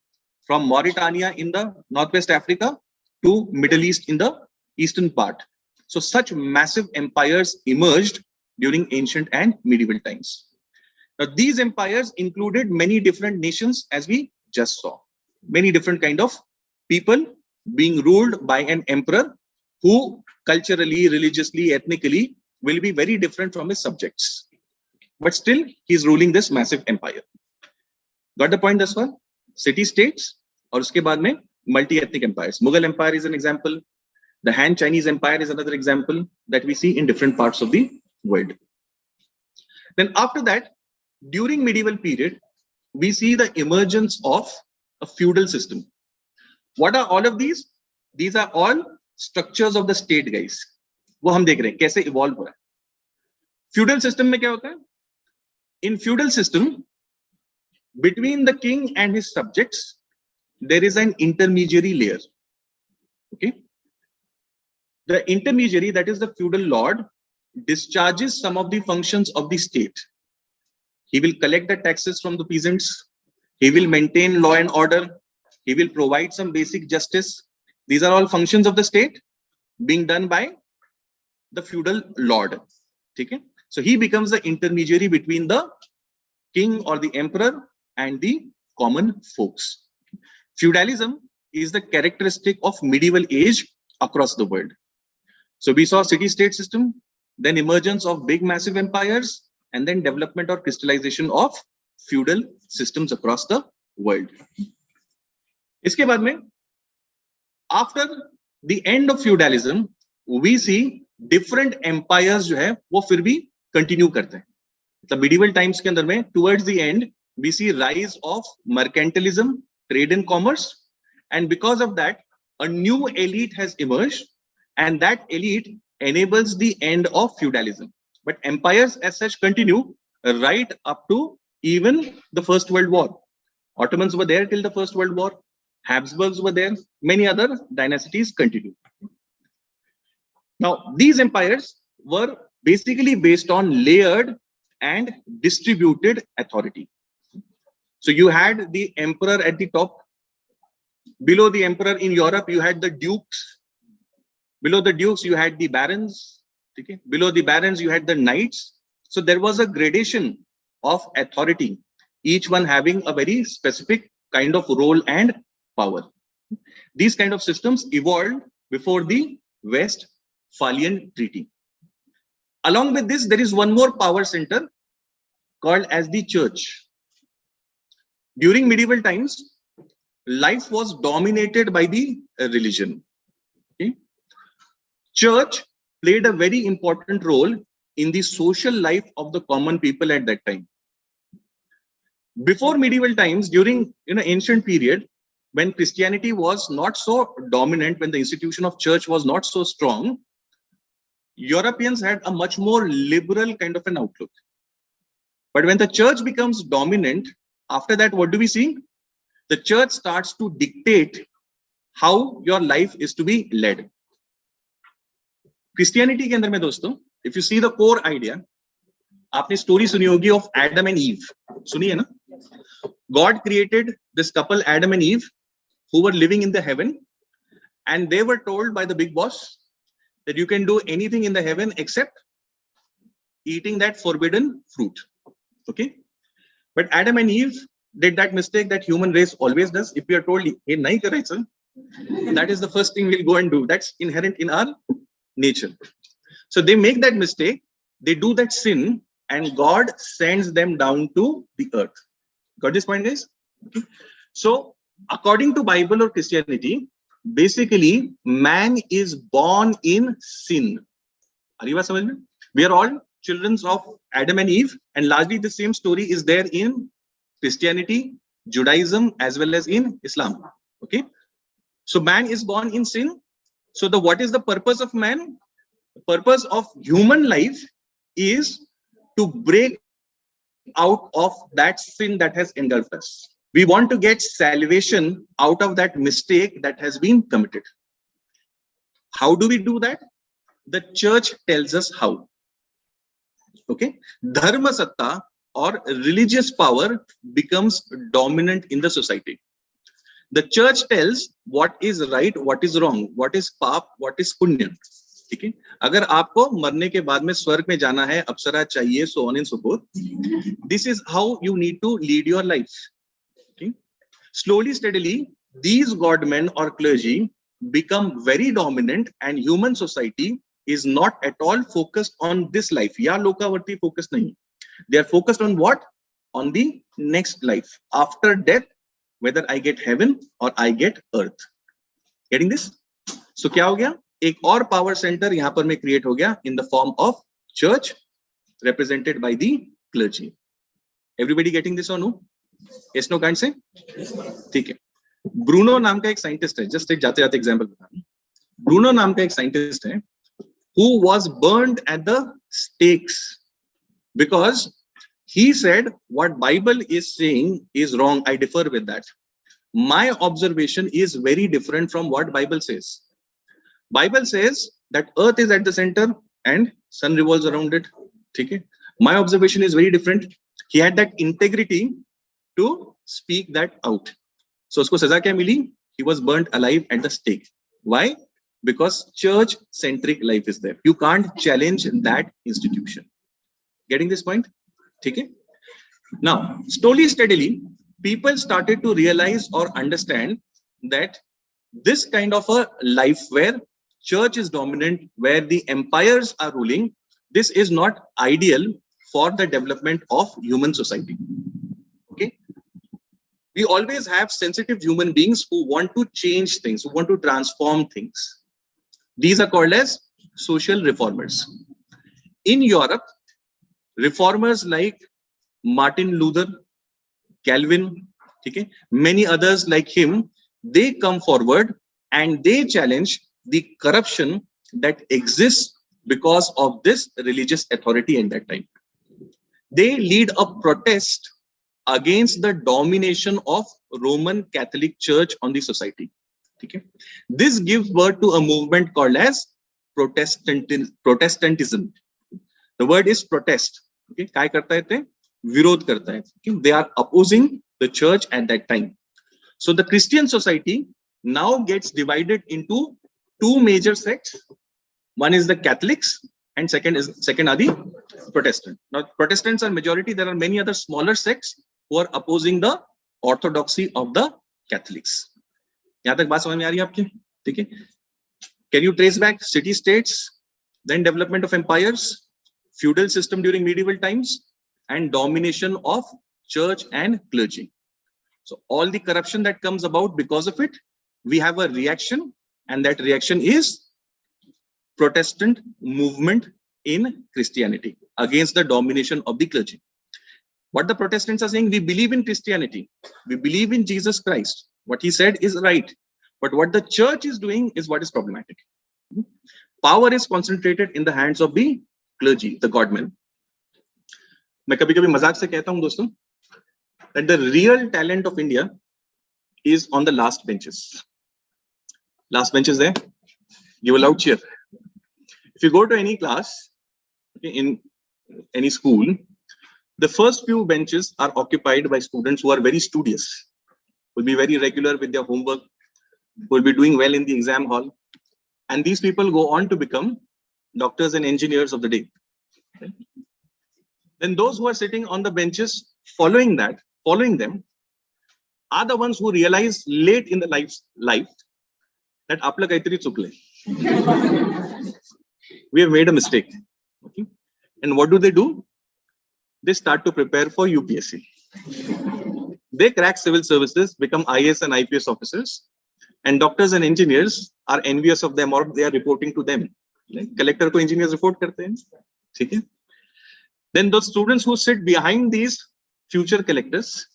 from Mauritania in the Northwest Africa to Middle East in the eastern part. So such massive empires emerged during ancient and medieval times. Now these empires included many different nations, as we just saw. Many different kind of people being ruled by an emperor who culturally, religiously, ethnically will be very different from his subjects. But still he is ruling this massive empire. Got the point thus far? City states और उसके बाद में multi-ethnic empires. Mughal Empire is an example. The Han Chinese Empire is another example that we see in different parts of the world. Then after that, during medieval period, we see the emergence of a feudal system. What are all of these? These are all structures of the state, guys. वो हम देख रहे हैं कैसे evolve हो रहा है. Feudal system में क्या होता है? In feudal system, between the king and his subjects, there is an intermediary layer. Okay. The intermediary, that is the feudal lord, discharges some of the functions of the state. He will collect the taxes from the peasants. He will maintain law and order. He will provide some basic justice. These are all functions of the state being done by the feudal lord. Okay? So he becomes the intermediary between the king or the emperor and the common folks. Feudalism is the characteristic of medieval age across the world. So we saw city-state system, then emergence of big massive empires, and then development or crystallization of feudal systems across the world. इसके बाद में, after the end of feudalism, we see different empires जो है वो फिर भी continue करते हैं. मतलब medieval times के अंदर में towards the end we see rise of mercantilism, trade and commerce, and because of that a new elite has emerged, and that elite enables the end of feudalism. But empires as such continue right up to even the First World War. Ottomans were there till the First World War. Habsburgs were there. Many other dynasties continue. Now, these empires were basically based on layered and distributed authority. So you had the emperor at the top. Below the emperor in Europe, you had the dukes. Below the dukes, you had the barons. Okay? Below the barons, you had the knights. So there was a gradation of authority, each one having a very specific kind of role and power. These kind of systems evolved before the Westphalian Treaty. Along with this, there is one more power center called as the church. During medieval times, life was dominated by the religion. Okay? Church played a very important role in the social life of the common people at that time. Before medieval times, during ancient period, when Christianity was not so dominant, when the institution of church was not so strong, Europeans had a much more liberal kind of an outlook. But when the church becomes dominant, after that, what do we see? The church starts to dictate how your life is to be led. Christianity के अंदर में दोस्तों, if you see the core idea, आपने story सुनी होगी of Adam and Eve, सुनी है ना? God created this couple Adam and Eve who were living in the heaven, and they were told by the big boss that you can do anything in the heaven except eating that forbidden fruit. Okay, but Adam and Eve did that mistake that human race always does. If we are told, hey, nahi kar rahe, sir, that is the first thing we'll go and do. That's inherent in our nature. So they make that mistake, they do that sin, and God sends them down to the earth. Got this point, guys? Okay. So according to Bible or Christianity, basically man is born in sin. We are all children of Adam and Eve, and largely the same story is there in Christianity, Judaism, as well as in Islam. Okay, so man is born in sin. So what is the purpose of man? The purpose of human life is to break out of that sin that has engulfed us. We want to get salvation out of that mistake that has been committed. How do we do that? The church tells us how. Okay, dharma satta or religious power becomes dominant in the society. The church tells what is right, what is wrong, what is पाप, what is पुण्य. ठीक है, अगर आपको मरने के बाद में स्वर्ग में जाना है, अप्सरा चाहिए, so on and so forth. This is how you need to lead your life. Okay? Slowly, steadily, these godmen or clergy become very dominant, and human society is not at all focused on this life. Ya lokavarti focus nahi. They are focused on what? On the next life. After death, whether I get heaven or I get earth. Getting this? So क्या हो गया? एक और power center यहाँ पर में create हो गया in the form of church represented by the clergy. Everybody getting this or no? Yes, no, can't say? ठीक है. ब्रूनो नाम का एक साइंटिस्ट है, जस्ट एक जाते जाते एग्जांपल बता रहा हूं. ब्रूनो नाम का एक साइंटिस्ट है who was burned at the stakes because he said what Bible is saying is wrong. I differ with that. My observation is very different from what Bible says. Bible says that earth is at the center and sun revolves around it. Okay? My observation is very different. He had that integrity to speak that out. So usko saza kya mili? He was burnt alive at the stake. Why? Because church centric life is there. You can't challenge that institution. Getting this point? Okay? Now, slowly, steadily, people started to realize or understand that this kind of a life where church is dominant, where the empires are ruling, this is not ideal for the development of human society. Okay? We always have sensitive human beings who want to change things, who want to transform things. These are called as social reformers. In Europe, reformers like Martin Luther, Calvin, okay, many others like him, they come forward and they challenge the corruption that exists because of this religious authority at that time. They lead a protest against the domination of Roman Catholic Church on the society. Okay. This gives birth to a movement called as Protestantism. The word is protest. Okay. काय करता है ते? विरोध करता है. Okay. They are opposing the church at that time. So the Christian society now gets divided into two major sects. One is the Catholics and second are the Protestants. Now Protestants are majority. There are many other smaller sects who are opposing the orthodoxy of the Catholics. यहाँ तक बात समझ में आ रही है आपकी? ठीक है? Can you trace back city states, then development of empires, feudal system during medieval times, and domination of church and clergy? So all the corruption that comes about because of it, we have a reaction, and that reaction is Protestant movement in Christianity against the domination of the clergy. What the Protestants are saying, we believe in Christianity, we believe in Jesus Christ. What he said is right, but what the church is doing is what is problematic. Power is concentrated in the hands of the clergy, the godmen. मैं कभी-कभी मजाक से कहता हूं दोस्तों that the real talent of India is on the last benches. Last bench is there. Give a loud cheer. If you go to any class, okay, in any school, the first few benches are occupied by students who are very studious, will be very regular with their homework, will be doing well in the exam hall. And these people go on to become doctors and engineers of the day. Okay. Then those who are sitting on the benches following them, are the ones who realize late in the life that आपलं काहीतरी चुकलंय. We have made a mistake. Okay. And what do? They start to prepare for UPSC. They crack civil services, become IAS and IPS officers, and doctors and engineers are envious of them, or they are reporting to them. Collector ko engineers report karte hain. Okay. Then those students who sit behind these future collectors,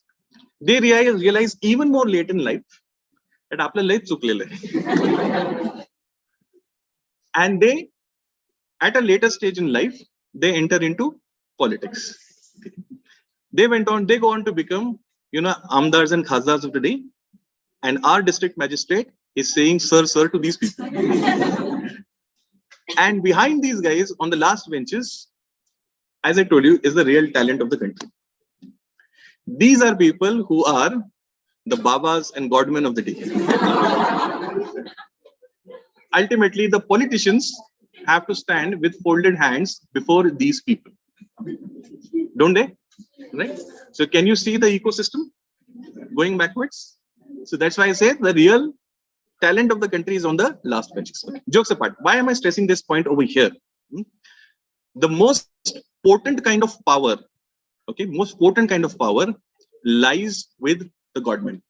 they realize even more late in life that आपलं लय चुकलेलं आहे. And they, at a later stage in life, they enter into politics. They go on to become, Amdars and Khasdars of today. And our district magistrate is saying, sir, to these people. And behind these guys on the last benches, as I told you, is the real talent of the country. These are people who are the Babas and Godmen of the day. Ultimately, the politicians have to stand with folded hands before these people. Don't they? Right? So can you see the ecosystem going backwards? So that's why I say the real talent of the country is on the last benches. Jokes apart, why am I stressing this point over here? The most potent kind of power, lies with the government.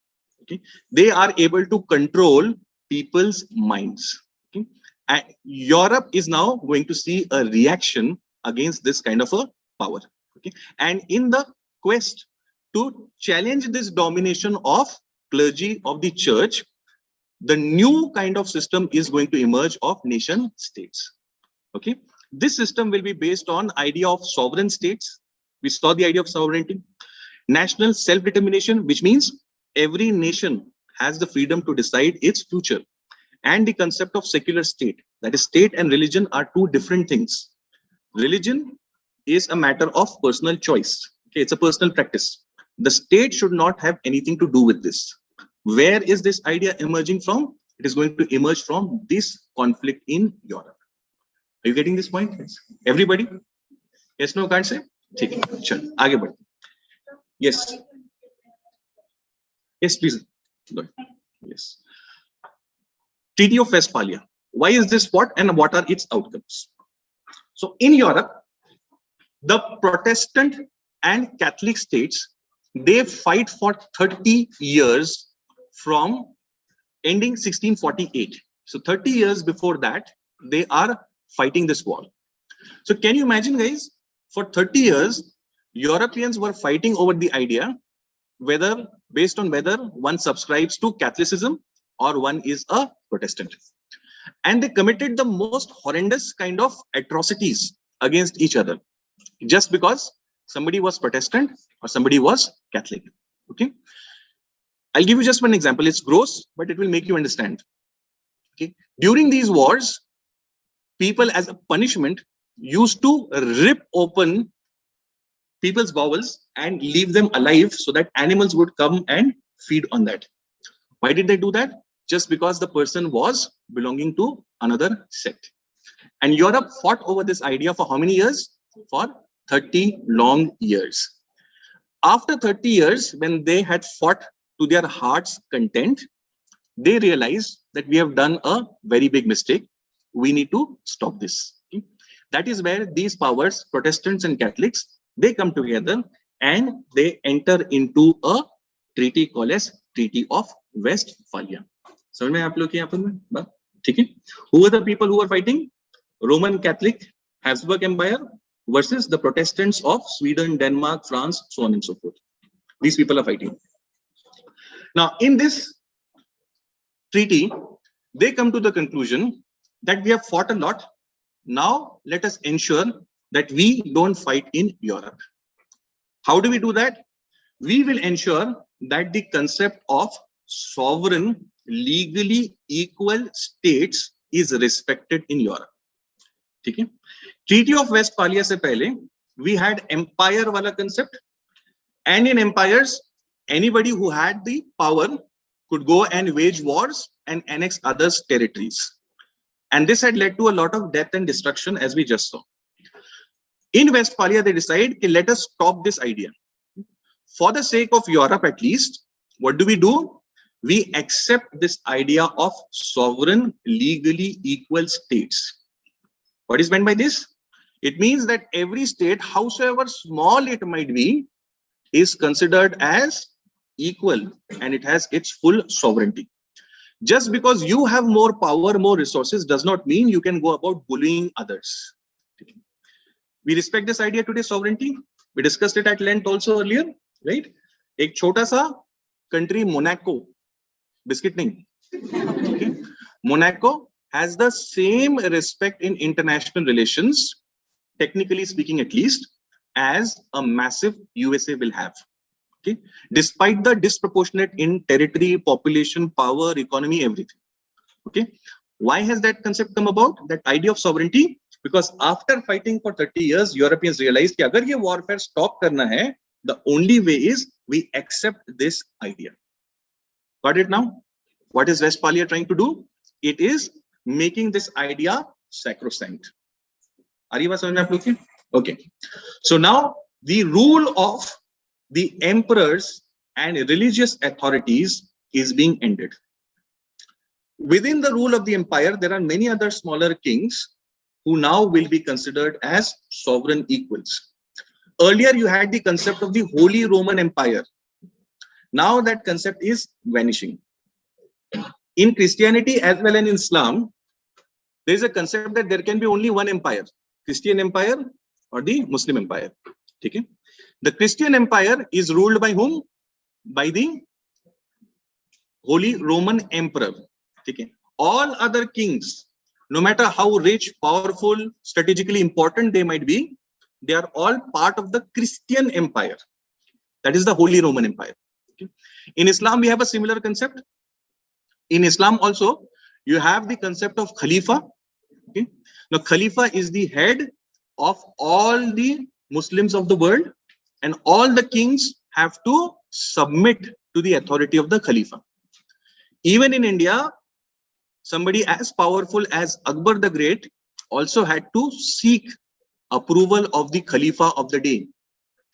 Okay, they are able to control people's minds. Okay, and Europe is now going to see a reaction against this kind of a power. Okay, and in the quest to challenge this domination of clergy of the church, the new kind of system is going to emerge of nation states. Okay, this system will be based on idea of sovereign states. We saw the idea of sovereignty, national self-determination, which means every nation has the freedom to decide its future, and the concept of secular state. That is, state and religion are two different things. Religion is a matter of personal choice. Okay, it's a personal practice. The state should not have anything to do with this. Where is this idea emerging from? It is going to emerge from this conflict in Europe. Are you getting this point? Everybody? Yes, no, can't say? Okay, sure. Aage badh. Yes. Yes, please. Go ahead. Yes. Treaty of Westphalia. Why is this what, and what are its outcomes? So in Europe, the Protestant and Catholic states, they fight for 30 years from ending 1648. So 30 years before that, they are fighting this war. So can you imagine, guys, for 30 years, Europeans were fighting over the idea based on whether one subscribes to Catholicism or one is a Protestant. And they committed the most horrendous kind of atrocities against each other just because somebody was Protestant or somebody was Catholic. Okay, I'll give you just one example. It's gross, but it will make you understand. Okay, during these wars, people as a punishment used to rip open people's bowels and leave them alive so that animals would come and feed on that. Why did they do that? Just because the person was belonging to another sect. And Europe fought over this idea for how many years? For 30 long years. After 30 years, when they had fought to their heart's content, they realized that we have done a very big mistake. We need to stop this. Okay? That is where these powers, Protestants and Catholics, they come together and they enter into a treaty called as Treaty of Westphalia. So, who are the people who are fighting? Roman Catholic Habsburg Empire versus the Protestants of Sweden, Denmark, France, so on and so forth. These people are fighting. Now, in this treaty, they come to the conclusion that we have fought a lot. Now, let us ensure that we don't fight in Europe. How do we do that? We will ensure that the concept of sovereign legally equal states is respected in Europe. ठीक है? Treaty of Westphalia से पहले we had empire वाला concept, and in empires anybody who had the power could go and wage wars and annex others' territories, and this had led to a lot of death and destruction, as we just saw. In Westphalia, they decided, okay, let us stop this idea. For the sake of Europe, at least, what do? We accept this idea of sovereign, legally equal states. What is meant by this? It means that every state, howsoever small it might be, is considered as equal and it has its full sovereignty. Just because you have more power, more resources, does not mean you can go about bullying others. We respect this idea today, sovereignty. We discussed it at length also earlier, right? एक छोटा सा country, Monaco, biscuit नहीं. Okay. Monaco has the same respect in international relations, technically speaking at least, as a massive USA will have. Okay, despite the disproportionate in territory, population, power, economy, everything. Okay, why has that concept come about? That idea of sovereignty? Because after fighting for 30 years, Europeans realized that if this warfare stop karna hai, the only way is we accept this idea. Got it now? What is Westphalia trying to do? It is making this idea sacrosanct. Are you understanding? Okay. So now the rule of the emperors and religious authorities is being ended. Within the rule of the empire, there are many other smaller kings who now will be considered as sovereign equals. Earlier, you had the concept of the Holy Roman Empire. Now that concept is vanishing. In Christianity as well as in Islam, there is a concept that there can be only one empire, Christian empire or the Muslim empire. Okay? The Christian empire is ruled by whom? By the Holy Roman Emperor. Okay? All other kings, no matter how rich, powerful, strategically important they might be, they are all part of the Christian empire. That is the Holy Roman Empire. Okay? In Islam, we have a similar concept. In Islam also, you have the concept of Khalifa. Okay? Now, Khalifa is the head of all the Muslims of the world, and all the kings have to submit to the authority of the Khalifa. Even in India, somebody as powerful as Akbar the Great also had to seek approval of the Khalifa of the day.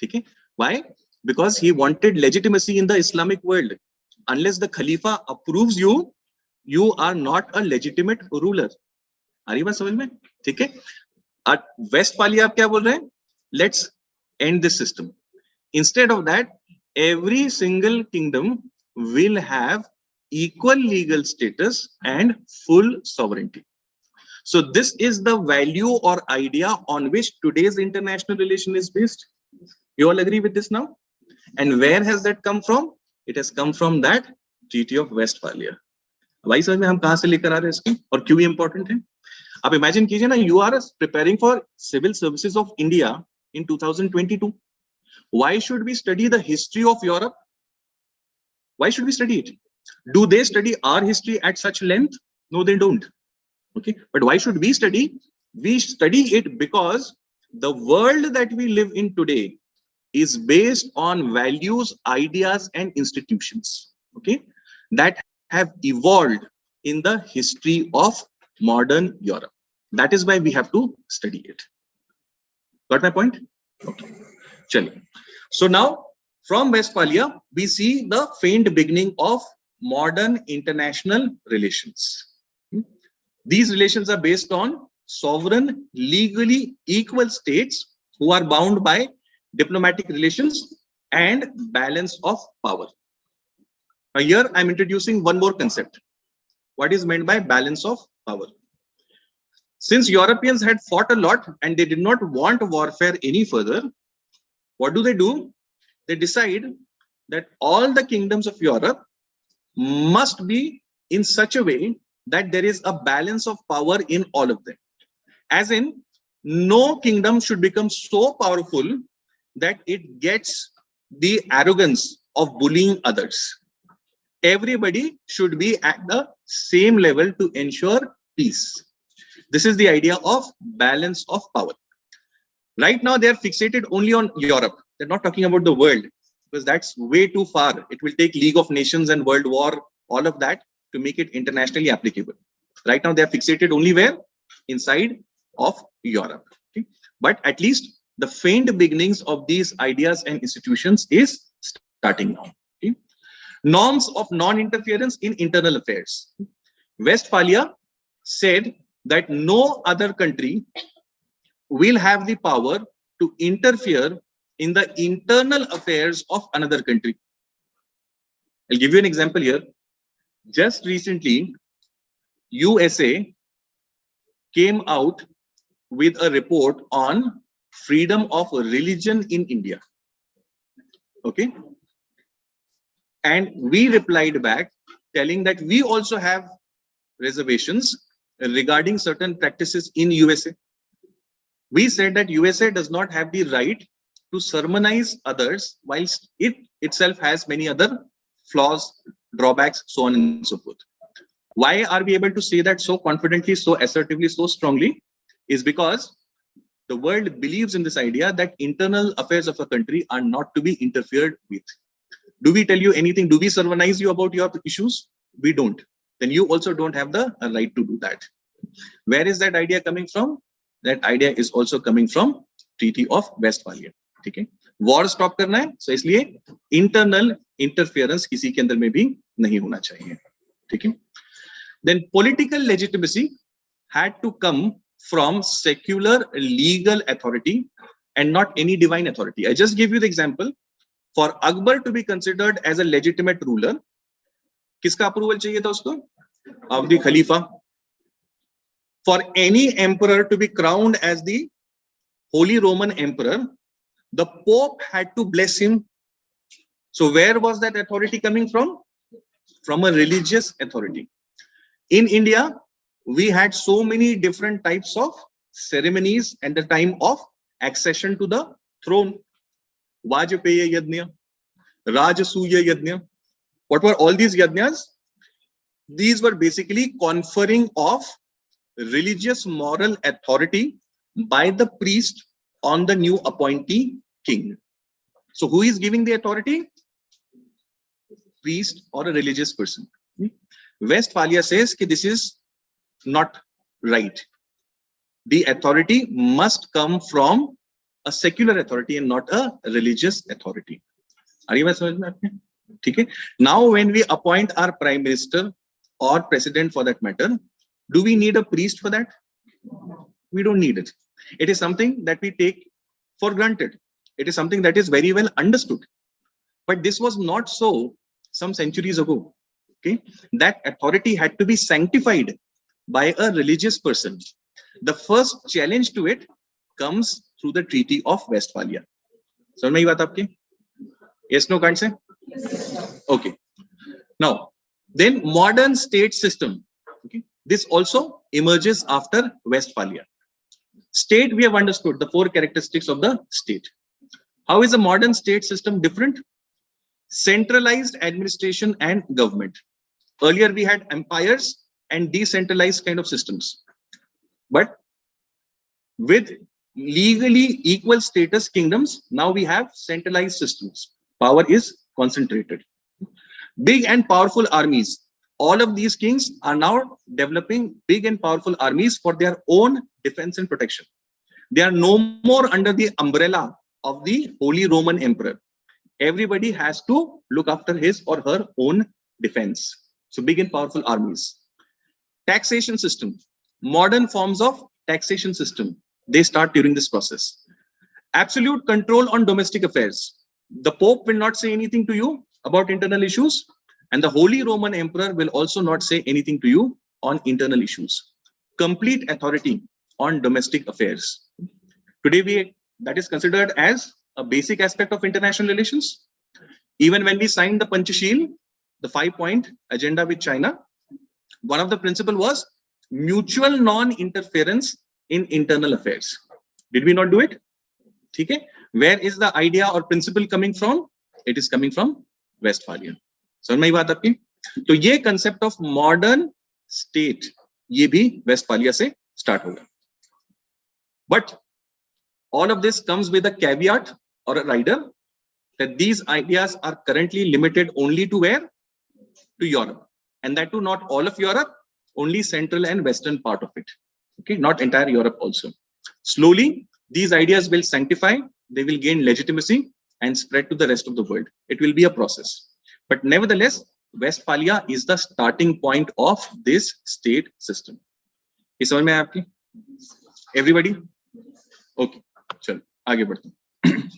Okay? Why? Because he wanted legitimacy in the Islamic world. Unless the Khalifa approves you, you are not a legitimate ruler. Are you समझ में? ठीक है? At Westphalia आप क्या बोल रहे हैं? Let's end this system. Instead of that, every single kingdom will have equal legal status and full sovereignty. So this is the value or idea on which today's international relation is based. You all agree with this now? And where has that come from? It has come from that Treaty of Westphalia. भाई समझ में हम कहां से लेकर आ रहे हैं इसको और क्यों इम्पोर्टेंट है? आप इमेजिन कीजिए ना, you are preparing for Civil Services of India in 2022. Why should we study the history of Europe? Why should we study it? Do they study our history at such length? No, they don't. Okay, but why should we study? We study it because the world that we live in today is based on values, ideas, and institutions. Okay, that have evolved in the history of modern Europe. That is why we have to study it. Got my point? Okay. Chali. So now from Westphalia, we see the faint beginning of modern international relations. These relations are based on sovereign, legally equal states who are bound by diplomatic relations and balance of power. Now here I'm introducing one more concept. What is meant by balance of power? Since Europeans had fought a lot and they did not want warfare any further, what do? They decide that all the kingdoms of Europe must be in such a way that there is a balance of power in all of them. As in, no kingdom should become so powerful that it gets the arrogance of bullying others. everybody should be at the same level to ensure peace. This is the idea of balance of power. Right now, they are fixated only on Europe. They're not talking about the world, because that's way too far. It will take League of Nations and World War, all of that, to make it internationally applicable. Right now, they are fixated only where? Inside of Europe. Okay? But at least the faint beginnings of these ideas and institutions is starting now. Okay? Norms of non-interference in internal affairs. Westphalia said that no other country will have the power to interfere in the internal affairs of another country. I'll give you an example here. Just recently, USA came out with a report on freedom of religion in India. Okay. And we replied back telling that we also have reservations regarding certain practices in USA. We said that USA does not have the right to sermonize others, whilst it itself has many other flaws, drawbacks, so on and so forth. Why are we able to say that so confidently, so assertively, so strongly? Is because the world believes in this idea that internal affairs of a country are not to be interfered with. Do we tell you anything? Do we sermonize you about your issues? We don't. Then you also don't have the right to do that. Where is that idea coming from? That idea is also coming from Treaty of Westphalia. Okay, war stop करना है, so इसलिए internal interference किसी के अंदर में भी नहीं होना चाहिए. ठीक है? Then political legitimacy had to come from secular legal authority and not any divine authority. I just give you the example. For Akbar to be considered as a legitimate ruler, किसका approval चाहिए था उसको? Of the Khalifa. For any emperor to be crowned as the Holy Roman Emperor, the Pope had to bless him. So where was that authority coming from? From a religious authority. In India, we had so many different types of ceremonies at the time of accession to the throne. Vajpaya Yajna, Rajasuya Yajna. What were all these yajnas? These were basically conferring of religious moral authority by the priest on the new appointee king. So who is giving the authority? Priest or a religious person. Westphalia says that this is not right. The authority must come from a secular authority and not a religious authority. Are you okay? Now when we appoint our prime minister or president for that matter, do we need a priest for that? We don't need it. It is something that we take for granted. It is something that is very well understood. But this was not so some centuries ago. Okay, that authority had to be sanctified by a religious person. The first challenge to it comes through the Treaty of Westphalia. So, yes, no, can't say? Okay. Now, then modern state system. Okay, this also emerges after Westphalia. State, we have understood the four characteristics of the state. How is a modern state system different? Centralized administration and government. Earlier we had empires and decentralized kind of systems, but with legally equal status kingdoms, now we have centralized systems. Power is concentrated. Big and powerful armies. All of these kings are now developing big and powerful armies for their own defense and protection. They are no more under the umbrella of the Holy Roman Emperor. Everybody has to look after his or her own defense. So big and powerful armies. Taxation system. Modern forms of taxation system. They start during this process. Absolute control on domestic affairs. The Pope will not say anything to you about internal issues, and the Holy Roman Emperor will also not say anything to you on internal issues. Complete authority on domestic affairs. Today, that is considered as a basic aspect of international relations. Even when we signed the Panchashil, the 5-point agenda with China, one of the principles was mutual non-interference in internal affairs. Did we not do it? Okay. Where is the idea or principle coming from? It is coming from Westphalia. So, my baat aapki? तो ये concept of modern state ये भी Westphalia से start होगा. But all of this comes with a caveat or a rider that these ideas are currently limited only to where? To Europe, and that too not all of Europe, only central and western part of it. Okay, not entire Europe also. Slowly, these ideas will sanctify, they will gain legitimacy and spread to the rest of the world. It will be a process. But nevertheless, Westphalia is the starting point of this state system. Is समझ में आया आपकी? Everybody? Okay, चलो आगे बढ़ते हैं.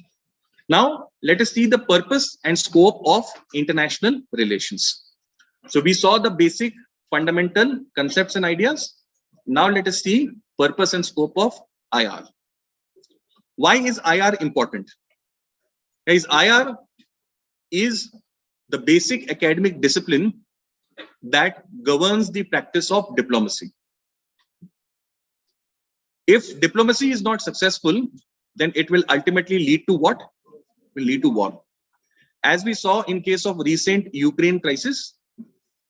Now, let us see the purpose and scope of international relations. So we saw the basic fundamental concepts and ideas. Now let us see purpose and scope of IR. Why is IR important? Guys, IR is the basic academic discipline that governs the practice of diplomacy. If diplomacy is not successful, then it will ultimately lead to what? Will lead to war. As we saw in case of recent Ukraine crisis,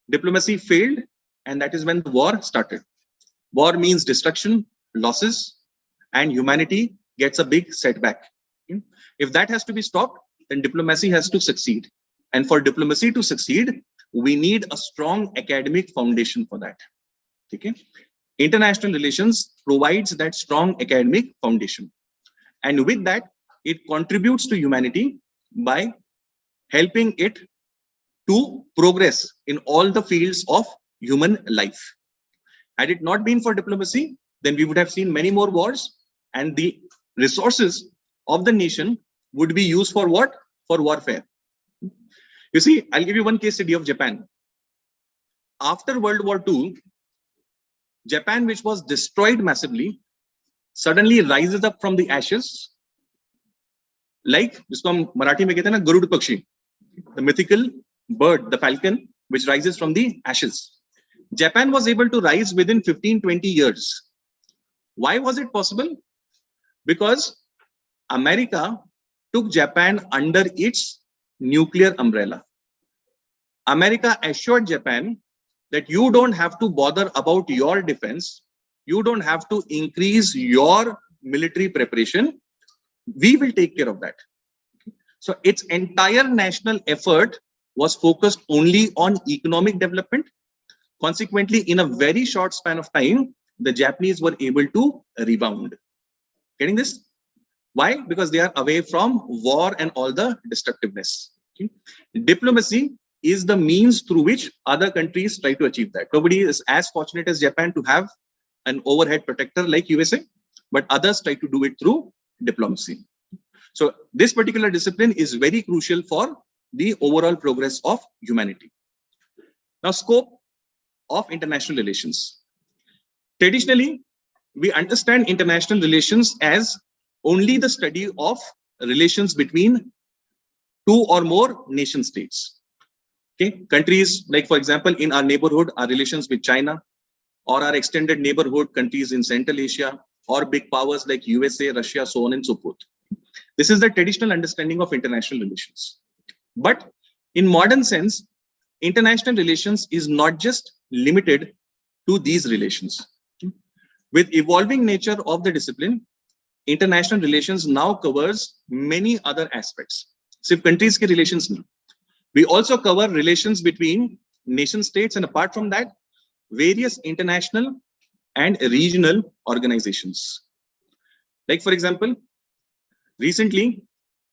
diplomacy failed, and that is when the war started. War means destruction, losses, and humanity gets a big setback. If that has to be stopped, then diplomacy has to succeed. And for diplomacy to succeed, we need a strong academic foundation for that. Okay? International relations provides that strong academic foundation. And with that, it contributes to humanity by helping it to progress in all the fields of human life. Had it not been for diplomacy, then we would have seen many more wars, and the resources of the nation would be used for what? For warfare. You see, I'll give you one case study of Japan. After World War II, Japan, which was destroyed massively, suddenly rises up from the ashes, like जिसको हम मराठी में कहते हैं ना गरुड़ पक्षी, the mythical bird, the falcon, which rises from the ashes. Japan was able to rise within 15-20 years. Why was it possible? Because America took Japan under its nuclear umbrella. America assured Japan that you don't have to bother about your defense. You don't have to increase your military preparation. We will take care of that. So its entire national effort was focused only on economic development. Consequently, in a very short span of time, the Japanese were able to rebound. Getting this? Why? Because they are away from war and all the destructiveness. Okay? Diplomacy is the means through which other countries try to achieve that. Nobody is as fortunate as Japan to have an overhead protector like USA, but others try to do it through diplomacy. So this particular discipline is very crucial for the overall progress of humanity. Now, scope of international relations. Traditionally, we understand international relations as only the study of relations between two or more nation states. Okay, countries like, for example, in our neighborhood, our relations with China, or our extended neighborhood countries in Central Asia, or big powers like USA, Russia, so on and so forth. This is the traditional understanding of international relations. But in modern sense, international relations is not just limited to these relations. With evolving nature of the discipline, international relations now covers many other aspects. Sirf countries ke relations nahi. We also cover relations between nation states, and apart from that, various international and regional organizations. Like, for example, recently,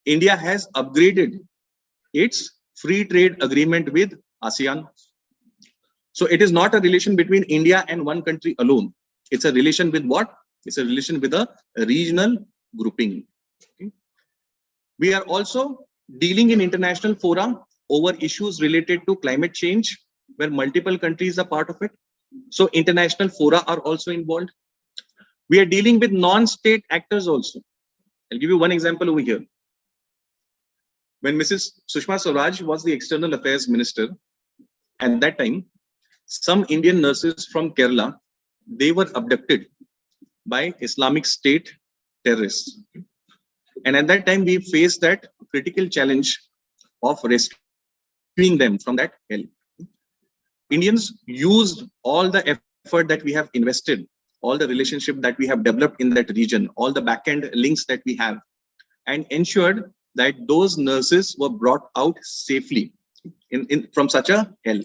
India has upgraded its free trade agreement with ASEAN. So it is not a relation between India and one country alone. It's a relation with what? It's a relation with a regional grouping. Okay. We are also dealing in international fora over issues related to climate change, where multiple countries are part of it. So international fora are also involved. We are dealing with non-state actors also. I'll give you one example over here. When Mrs. Sushma Swaraj was the External Affairs Minister, at that time, some Indian nurses from Kerala, they were abducted by Islamic State terrorists. And at that time, we faced that critical challenge of rescuing them from that hell. Indians used all the effort that we have invested, all the relationship that we have developed in that region, all the back-end links that we have, and ensured that those nurses were brought out safely from such a hell.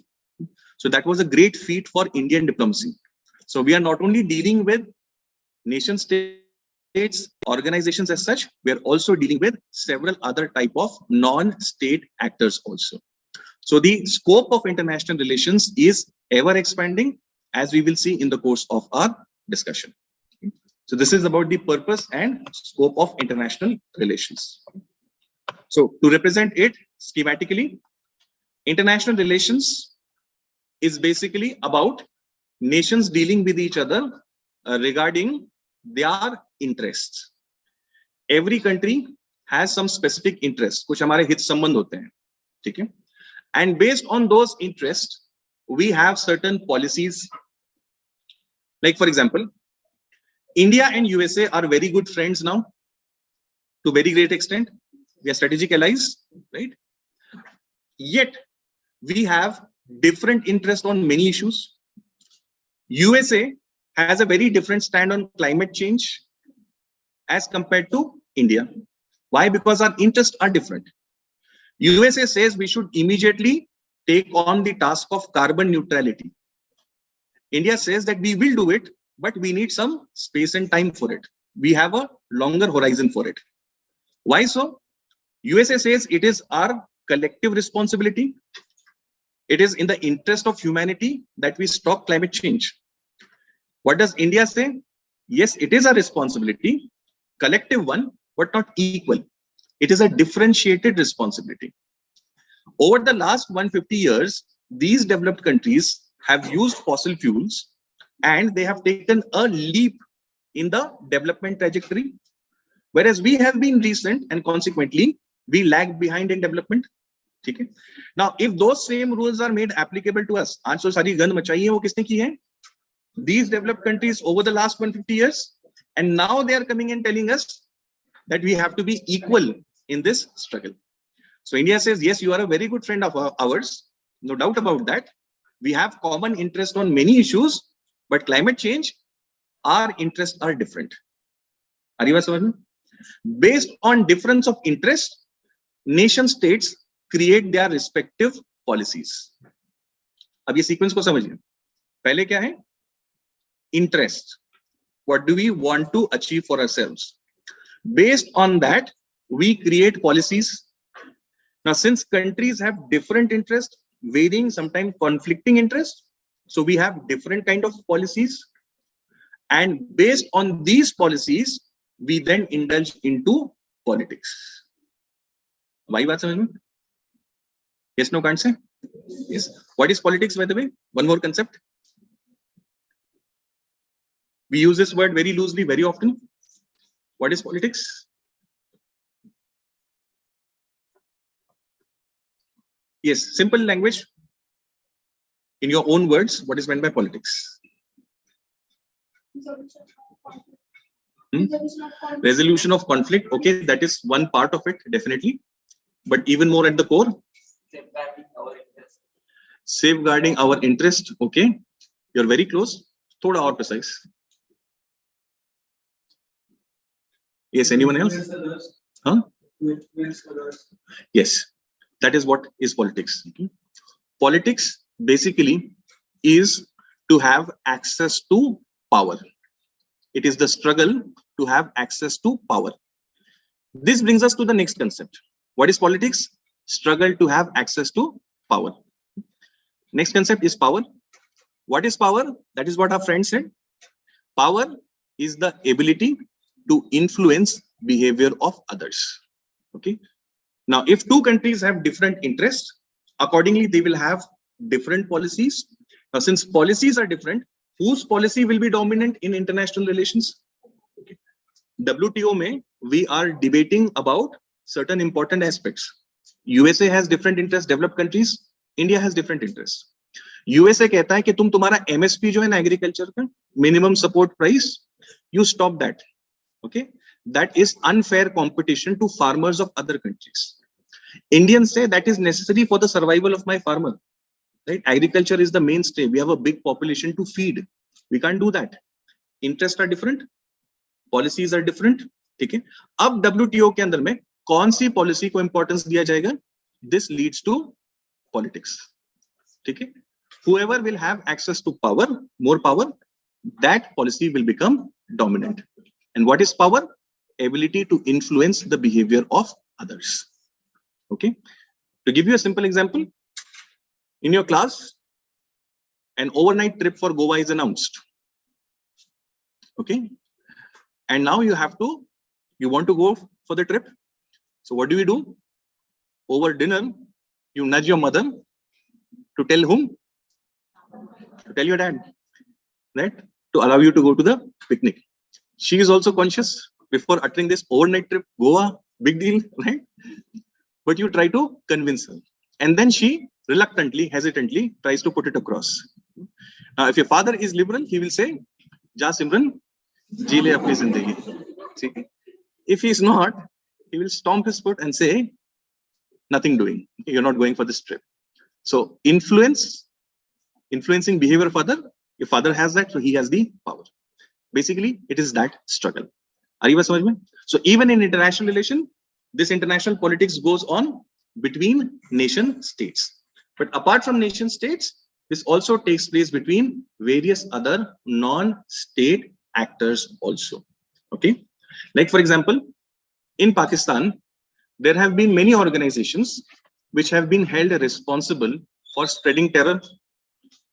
So that was a great feat for Indian diplomacy. So we are not only dealing with nation states, organizations as such, we are also dealing with several other type of non-state actors also. So the scope of international relations is ever expanding, as we will see in the course of our discussion. So this is about the purpose and scope of international relations. So to represent it schematically, international relations is basically about nations dealing with each other regarding their interests. Every country has some specific interests, कुछ हमारे हित संबंध होते हैं, ठीक है? And based on those interests, we have certain policies. Like for example, India and USA are very good friends now, to very great extent. We are strategic allies, right? Yet we have different interests on many issues. USA has a very different stand on climate change as compared to India. Why? Because our interests are different. USA says we should immediately take on the task of carbon neutrality. India says that we will do it, but we need some space and time for it. We have a longer horizon for it. Why so? USA says it is our collective responsibility. It is in the interest of humanity that we stop climate change. What does India say? Yes, it is a responsibility, collective one, but not equal. It is a differentiated responsibility. Over the last 150 years, these developed countries have used fossil fuels and they have taken a leap in the development trajectory, whereas we have been recent and consequently we lag behind in development. Okay? Now, if those same rules are made applicable to us, आज तो सारी गंद मचाई है वो किसने की है? These developed countries over the last 150 years, and now they are coming and telling us that we have to be equal in this struggle. So India says, yes, you are a very good friend of ours, no doubt about that. We have common interest on many issues, but climate change, our interests are different. Based on difference of interest, nation states create their respective policies. अब ये sequence को समझिए. पहले क्या है? Interest. What do we want to achieve for ourselves? Based on that, we create policies. Now, since countries have different interests, varying, sometimes conflicting interests, so we have different kind of policies. And based on these policies, we then indulge into politics. Why बात समझ में? Yes, no, can't say? Yes. What is politics, by the way? One more concept. We use this word very loosely, very often. What is politics? Yes, simple language. In your own words, what is meant by politics? Resolution of conflict. Okay, that is one part of it, definitely. But even more at the core, safeguarding our interest. Okay, you're very close. Thoda or precise. Yes, anyone else? Huh? Yes, that is what is politics. Politics basically is to have access to power. It is the struggle to have access to power. This brings us to the next concept. What is politics? Struggle to have access to power. Next concept is power. What is power? That is what our friend said. Power is the ability to influence behavior of others. Okay. Now, if two countries have different interests, accordingly, they will have different policies. Now, since policies are different, whose policy will be dominant in international relations? Okay. WTO mein, we are debating about certain important aspects. USA has different interests, developed countries, India has different interests. USA कहता है कि तुम तुम्हारा MSP जो है ना agriculture का minimum support price, you stop that. Okay, that is unfair competition to farmers of other countries. Indians say that is necessary for the survival of my farmer. right? Agriculture is the mainstay. We have a big population to feed. We can't do that. Interests are different, policies are different. ठीक है? अब WTO के अंदर में कौन सी policy को importance दिया जाएगा? This leads to politics. ठीक है? Whoever will have access to power, more power, that policy will become dominant. And what is power? Ability to influence the behavior of others. Okay. To give you a simple example, in your class, an overnight trip for Goa is announced. Okay. And now you want to go for the trip. So what do? Over dinner, you nudge your mother to tell whom? To tell your dad, right? To allow you to go to the picnic. She is also conscious before uttering this overnight trip, Goa, big deal, right? But you try to convince her. And then she reluctantly, hesitantly tries to put it across. Now, if your father is liberal, he will say, Ja Simran, ji le apni zindagi. If he is not, he will stomp his foot and say, nothing doing. You're not going for this trip. So influencing behavior of father, your father has that, so he has the power. Basically, it is that struggle. Are you समझ में? So even in international relation, this international politics goes on between nation states. But apart from nation states, this also takes place between various other non-state actors also. Okay, like for example, in Pakistan, there have been many organizations which have been held responsible for spreading terror.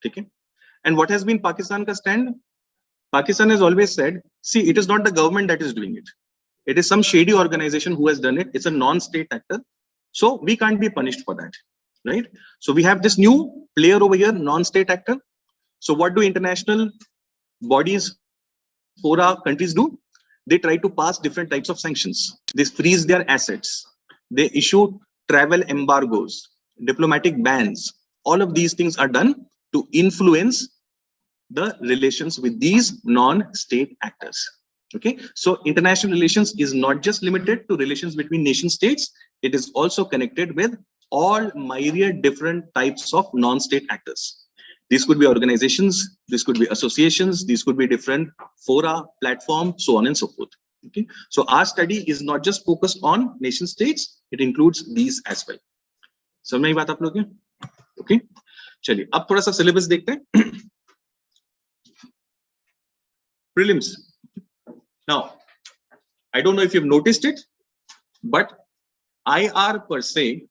Okay, and what has been Pakistan ka stand? Pakistan has always said, see, it is not the government that is doing it. It is some shady organization who has done it. It's a non-state actor. So we can't be punished for that, right? So we have this new player over here, non-state actor. So what do international bodies, fora, countries do? They try to pass different types of sanctions. They freeze their assets. They issue travel embargoes, diplomatic bans. All of these things are done to influence the relations with these non-state actors. Okay, so international relations is not just limited to relations between nation states. It is also connected with all myriad different types of non-state actors. These could be organizations, this could be associations, these could be different fora, platforms, so on and so forth. Okay, so our study is not just focused on nation states, it includes these as well. समझ में बात आप लोग? Okay, चलिए अब थोड़ा सा syllabus देखते हैं. Prelims. Now, I don't know if you've noticed it, but IR per se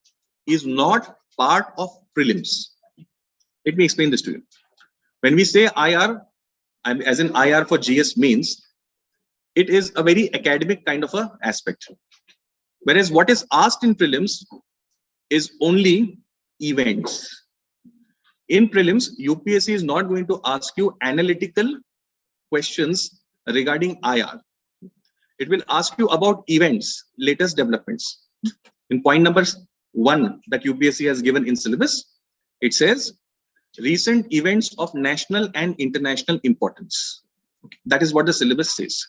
is not part of prelims. Let me explain this to you. When we say IR, as in IR for GS means, it is a very academic kind of a aspect. Whereas what is asked in prelims is only events. In prelims, UPSC is not going to ask you analytical questions regarding IR. It will ask you about events, latest developments. In point number 1 that UPSC has given in syllabus, it says recent events of national and international importance. Okay. That is what the syllabus says.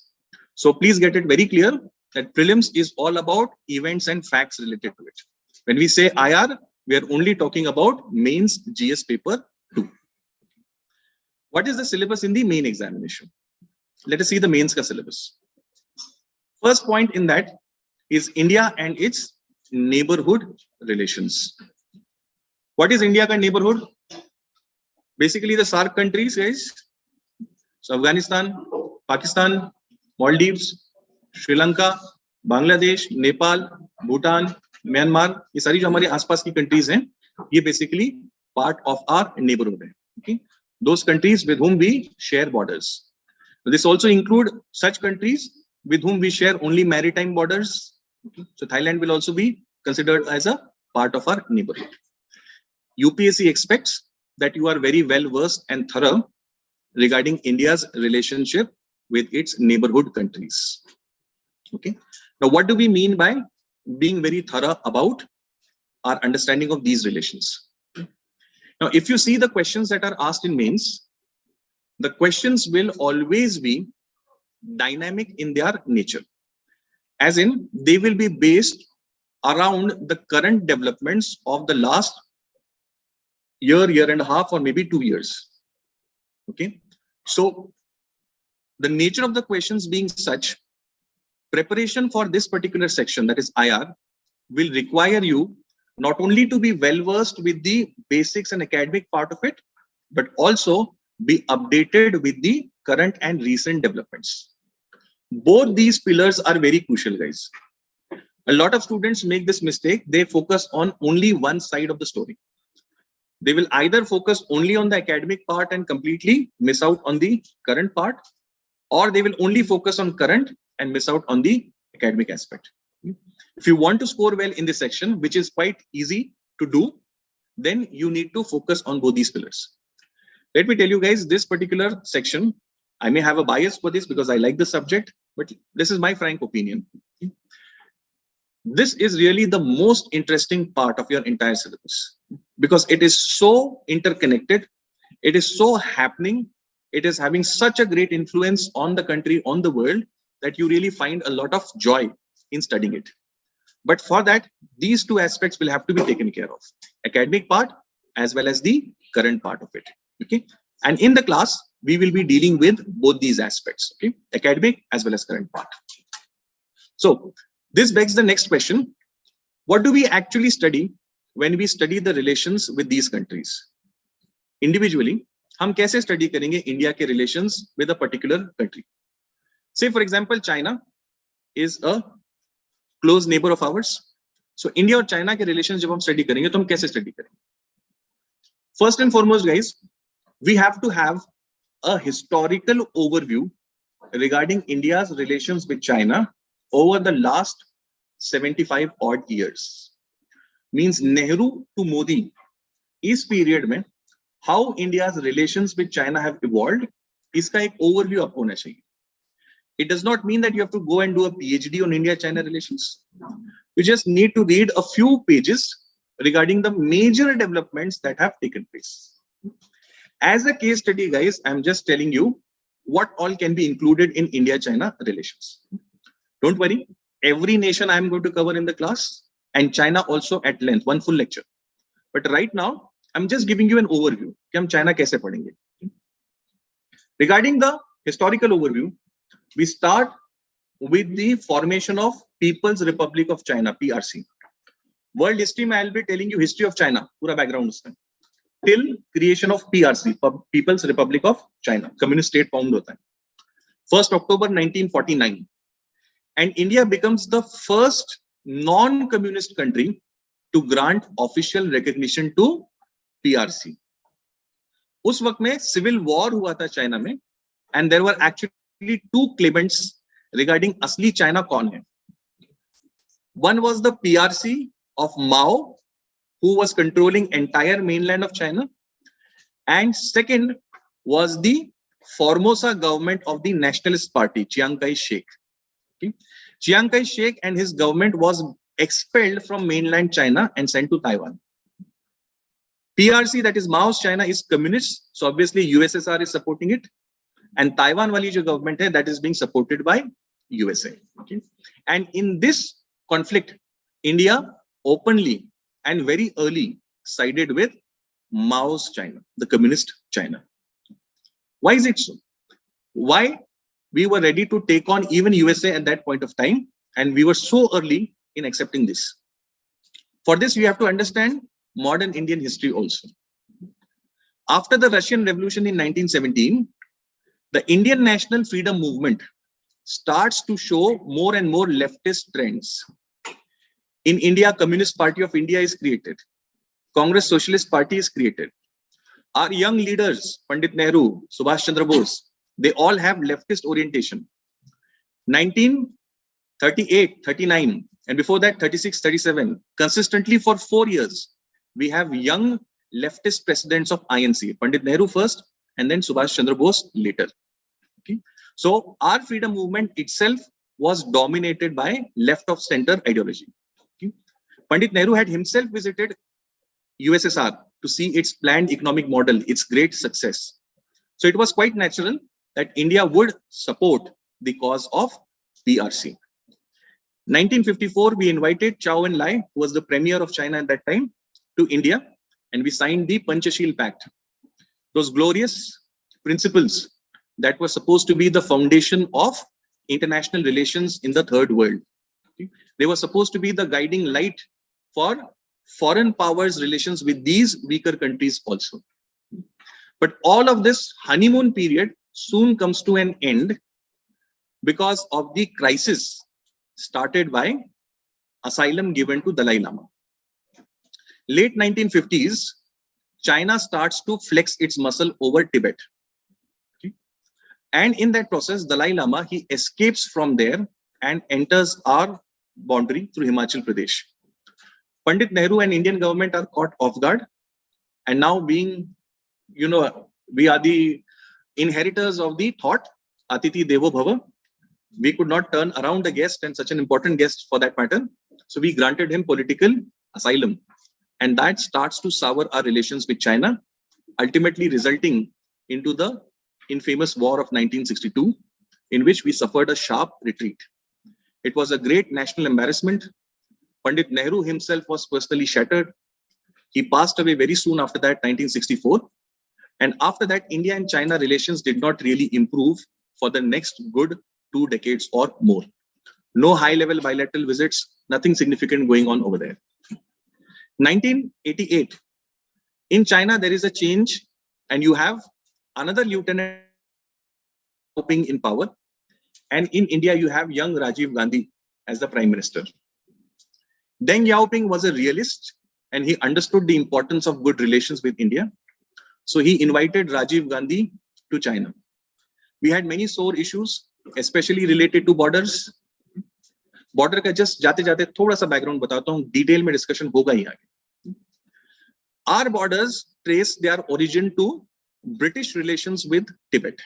So please get it very clear that prelims is all about events and facts related to it. When we say IR, we are only talking about mains GS paper 2. What is the syllabus in the main examination? Let us see the mains ka syllabus. First point in that is India and its neighborhood relations. What is India ka neighborhood? Basically the SAARC countries, guys. So Afghanistan, Pakistan, Maldives, Sri Lanka, Bangladesh, Nepal, Bhutan, Myanmar, ये सारी जो हमारे आसपास की countries हैं, ये basically part of our neighborhood है. Okay, those countries with whom we share borders. This also include such countries with whom we share only maritime borders. Okay. So Thailand will also be considered as a part of our neighborhood. UPSC expects that you are very well versed and thorough regarding India's relationship with its neighborhood countries. Okay. Now, what do we mean by being very thorough about our understanding of these relations? Now, if you see the questions that are asked in mains, the questions will always be dynamic in their nature. As in, they will be based around the current developments of the last year and a half, or maybe 2 years. Okay. So the nature of the questions being such, preparation for this particular section, that is IR, will require you not only to be well versed with the basics and academic part of it, but also be updated with the current and recent developments. Both these pillars are very crucial, guys. A lot of students make this mistake. They focus on only one side of the story. They will either focus only on the academic part and completely miss out on the current part, or they will only focus on current and miss out on the academic aspect. If you want to score well in this section, which is quite easy to do, then you need to focus on both these pillars. Let me tell you guys, this particular section, I may have a bias for this because I like the subject, but this is my frank opinion. This is really the most interesting part of your entire syllabus because it is so interconnected. It is so happening. It is having such a great influence on the country, on the world, that you really find a lot of joy in studying it. But for that, these two aspects will have to be taken care of: academic part as well as the current part of it. Okay. And in the class, we will be dealing with both these aspects, okay, academic as well as current part. So this begs the next question: what do we actually study when we study the relations with these countries? Individually, हम कैसे study करेंगे India के relations with a particular country? Say for example, China is a close neighbor of ours. So India और China के relations जब हम study करेंगे तो हम कैसे study करेंगे? First and foremost, guys, we have to have a historical overview regarding India's relations with China over the last 75 odd years. Means Nehru to Modi, इस period में how India's relations with China have evolved, इसका एक overview आपको होना चाहिए. It does not mean that you have to go and do a PhD on India-China relations. You just need to read a few pages regarding the major developments that have taken place. As a case study, guys, I'm just telling you what all can be included in India-China relations. Don't worry, every nation I'm going to cover in the class, and China also at length, one full lecture. But right now, I'm just giving you an overview. कि हम China कैसे पढ़ेंगे. Regarding the historical overview, we start with the formation of People's Republic of China, PRC. World history में I'll be telling you history of China, पूरा background उसमें. Till creation of PRC, People's Republic of China, communist state formed होता है. 1st October 1949. And India becomes the first non-communist country to grant official recognition to PRC. उस वक्त में civil war हुआ था China में, and there were actually two claimants regarding असली China कौन है. One was the PRC of Mao, who was controlling entire mainland of China, and second was the Formosa government of the Nationalist Party, Chiang Kai-shek. Okay. Chiang Kai-shek and his government was expelled from mainland China and sent to Taiwan. PRC, that is Mao's China, is communist, so obviously USSR is supporting it, and Taiwan wali jo government hai, that is being supported by USA. Okay. And in this conflict, India openly and very early sided with Mao's China, the communist China. Why is it so? Why we were ready to take on even USA at that point of time, and we were so early in accepting this? For this, we have to understand modern Indian history also. After the Russian Revolution in 1917, the Indian national freedom movement starts to show more and more leftist trends. In India, Communist Party of India is created. Congress Socialist Party is created. Our young leaders, Pandit Nehru, Subhash Chandra Bose, they all have leftist orientation. 1938, 39, and before that 36, 37, consistently for 4 years, we have young leftist presidents of INC, Pandit Nehru first, and then Subhash Chandra Bose later. Okay. So our freedom movement itself was dominated by left of center ideology. Okay. Pandit Nehru had himself visited USSR to see its planned economic model, its great success. So it was quite natural that India would support the cause of PRC. 1954, we invited Zhou Enlai, who was the premier of China at that time, to India, and we signed the Panchashil Pact. Those glorious principles that were supposed to be the foundation of international relations in the third world. They were supposed to be the guiding light for foreign powers' relations with these weaker countries also. But all of this honeymoon period soon comes to an end because of the crisis started by asylum given to Dalai Lama. Late 1950s, China starts to flex its muscle over Tibet. Okay. And in that process, Dalai Lama, he escapes from there and enters our boundary through Himachal Pradesh. Pandit Nehru and Indian government are caught off guard. And now being, we are the inheritors of the thought, Atiti Devo Bhava. We could not turn around a guest, and such an important guest for that matter. So we granted him political asylum. And that starts to sour our relations with China, ultimately resulting into the infamous War of 1962, in which we suffered a sharp retreat. It was a great national embarrassment. Pandit Nehru himself was personally shattered. He passed away very soon after that, 1964. And after that, India and China relations did not really improve for the next good 2 decades or more. No high-level bilateral visits, nothing significant going on over there. 1988, in China, there is a change, and you have another lieutenant in power. And in India, you have young Rajiv Gandhi as the prime minister. Deng Xiaoping was a realist, and he understood the importance of good relations with India. So he invited Rajiv Gandhi to China. We had many sore issues, especially related to borders. Border का just जाते जाते थोड़ा सा background बताता हूँ, detail में discussion होगा ही आगे. Our borders trace their origin to British relations with Tibet.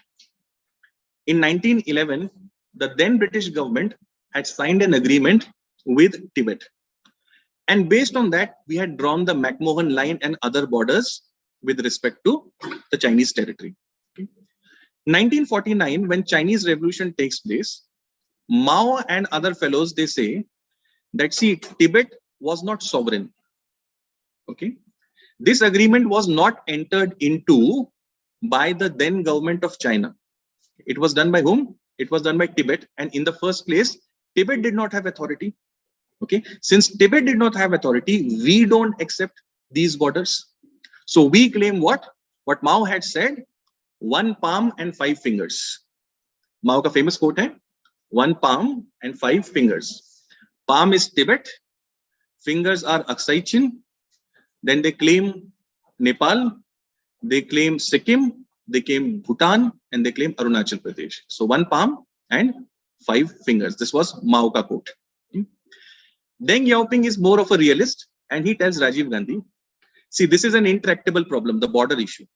In 1911, the then British government had signed an agreement with Tibet. And based on that, we had drawn the McMahon line and other borders with respect to the Chinese territory. 1949, when Chinese Revolution takes place, Mao and other fellows, they say that, see, Tibet was not sovereign. Okay. This agreement was not entered into by the then government of China. It was done by whom? It was done by Tibet. And in the first place, Tibet did not have authority. Okay. Since Tibet did not have authority, we don't accept these borders. So we claim what? What Mao had said, 1 palm and 5 fingers. Mao ka famous quote hai, 1 palm and 5 fingers. Palm is Tibet, fingers are Aksai Chin, then they claim Nepal, they claim Sikkim, they claim Bhutan, and they claim Arunachal Pradesh. So 1 palm and 5 fingers. This was Mao ka quote. Deng Xiaoping is more of a realist, and he tells Rajiv Gandhi, see, this is an intractable problem, the border issue.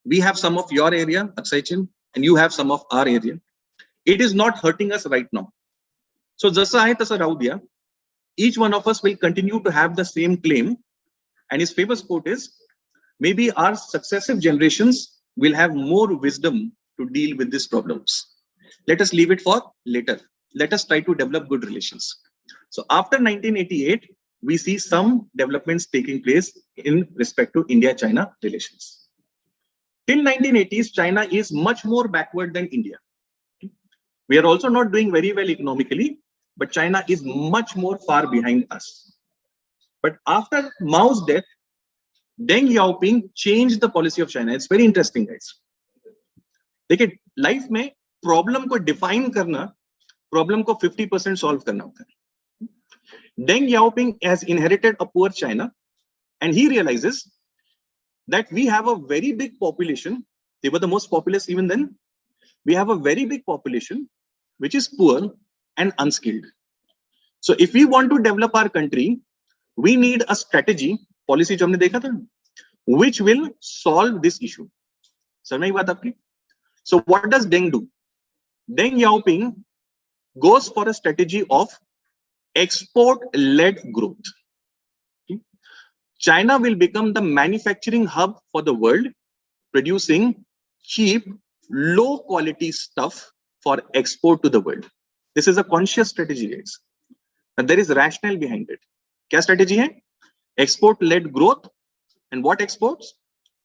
We have some of your area, Aksai Chin, and you have some of our area. It is not hurting us right now. So jasa hai tasa rahu diya. Each one of us will continue to have the same claim. And his famous quote is, maybe our successive generations will have more wisdom to deal with these problems. Let us leave it for later. Let us try to develop good relations. So after 1988, we see some developments taking place in respect to India-China relations. Till 1980s, China is much more backward than India. We are also not doing very well economically, but China is much more far behind us. But after Mao's death, Deng Xiaoping changed the policy of China. It's very interesting, guys. देखिए, life में problem को define करना, problem को 50% solve करना होता है. Deng Xiaoping has inherited a poor China, and he realizes that we have a very big population. They were the most populous even then. We have a very big population which is poor and unskilled. So if we want to develop our country, we need a strategy, policy जो हमने देखा था, which will solve this issue. समझ में आई बात आपकी? So what does Deng do? Deng Xiaoping goes for a strategy of export-led growth. Okay? China will become the manufacturing hub for the world, producing cheap, low-quality stuff for export to the world. This is a conscious strategy, guys. And there is rationale behind it. क्या strategy है? Export-led growth And what exports?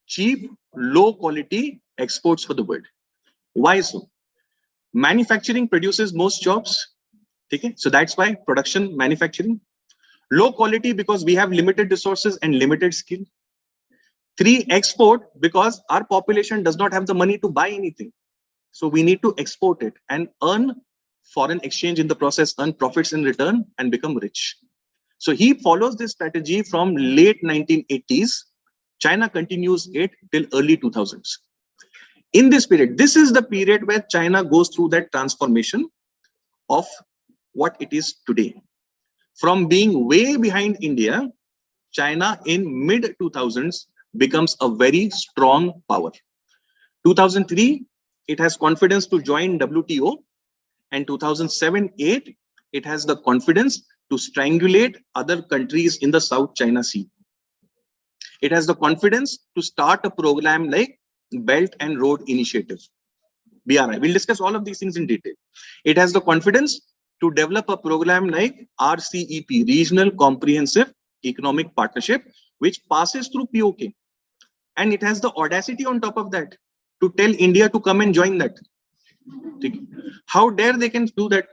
Cheap, low quality exports for the world. Why so? Manufacturing produces most jobs. Okay? So that's why production, manufacturing. Low quality because we have limited resources and limited skill. 3, export because our population does not have the money to buy anything. So we need to export it and earn foreign exchange in the process, earn profits in return and become rich. So he follows this strategy from late 1980s. China continues it till early 2000s. In this period, this is the period where China goes through that transformation of what it is today. From being way behind India, China in mid 2000s becomes a very strong power. 2003, it has confidence to join WTO, and 2007-8, it has the confidence to strangulate other countries in the South China Sea. It has the confidence to start a program like Belt and Road Initiative, BRI. We'll discuss all of these things in detail. It has the confidence to develop a program like RCEP, Regional Comprehensive Economic Partnership, which passes through POK. And it has the audacity on top of that to tell India to come and join that. How dare they can do that?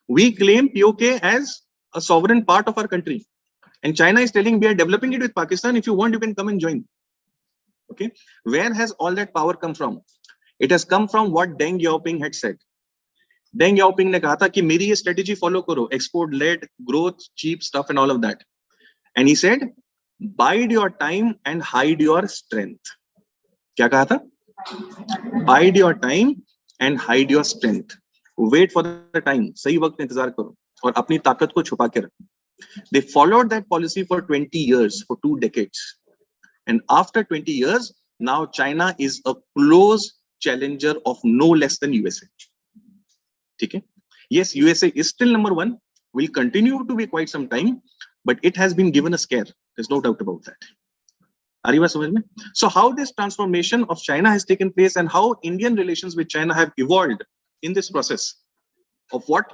We claim POK as a sovereign part of our country. And China is telling we are developing it with Pakistan. If you want, you can come and join. Okay. Where has all that power come from? It has come from what Deng Xiaoping had said. Deng Xiaoping ne kaha tha ki meri ye strategy follow karo, export led growth, cheap stuff and all of that. And he said, bide your time and hide your strength. Kya kaha tha? Bide your time and hide your strength. Wait for the time. Sahi waqt intezar karo aur apni taakat ko chupa ke rakho. They followed that policy for 20 years, for 2 decades. And after 20 years, now China is a close challenger of no less than USA. Okay? Yes, USA is still number 1, will continue to be quite some time, but it has been given a scare. There's no doubt about that. Are you with me? So how this transformation of China has taken place and how Indian relations with China have evolved in this process of what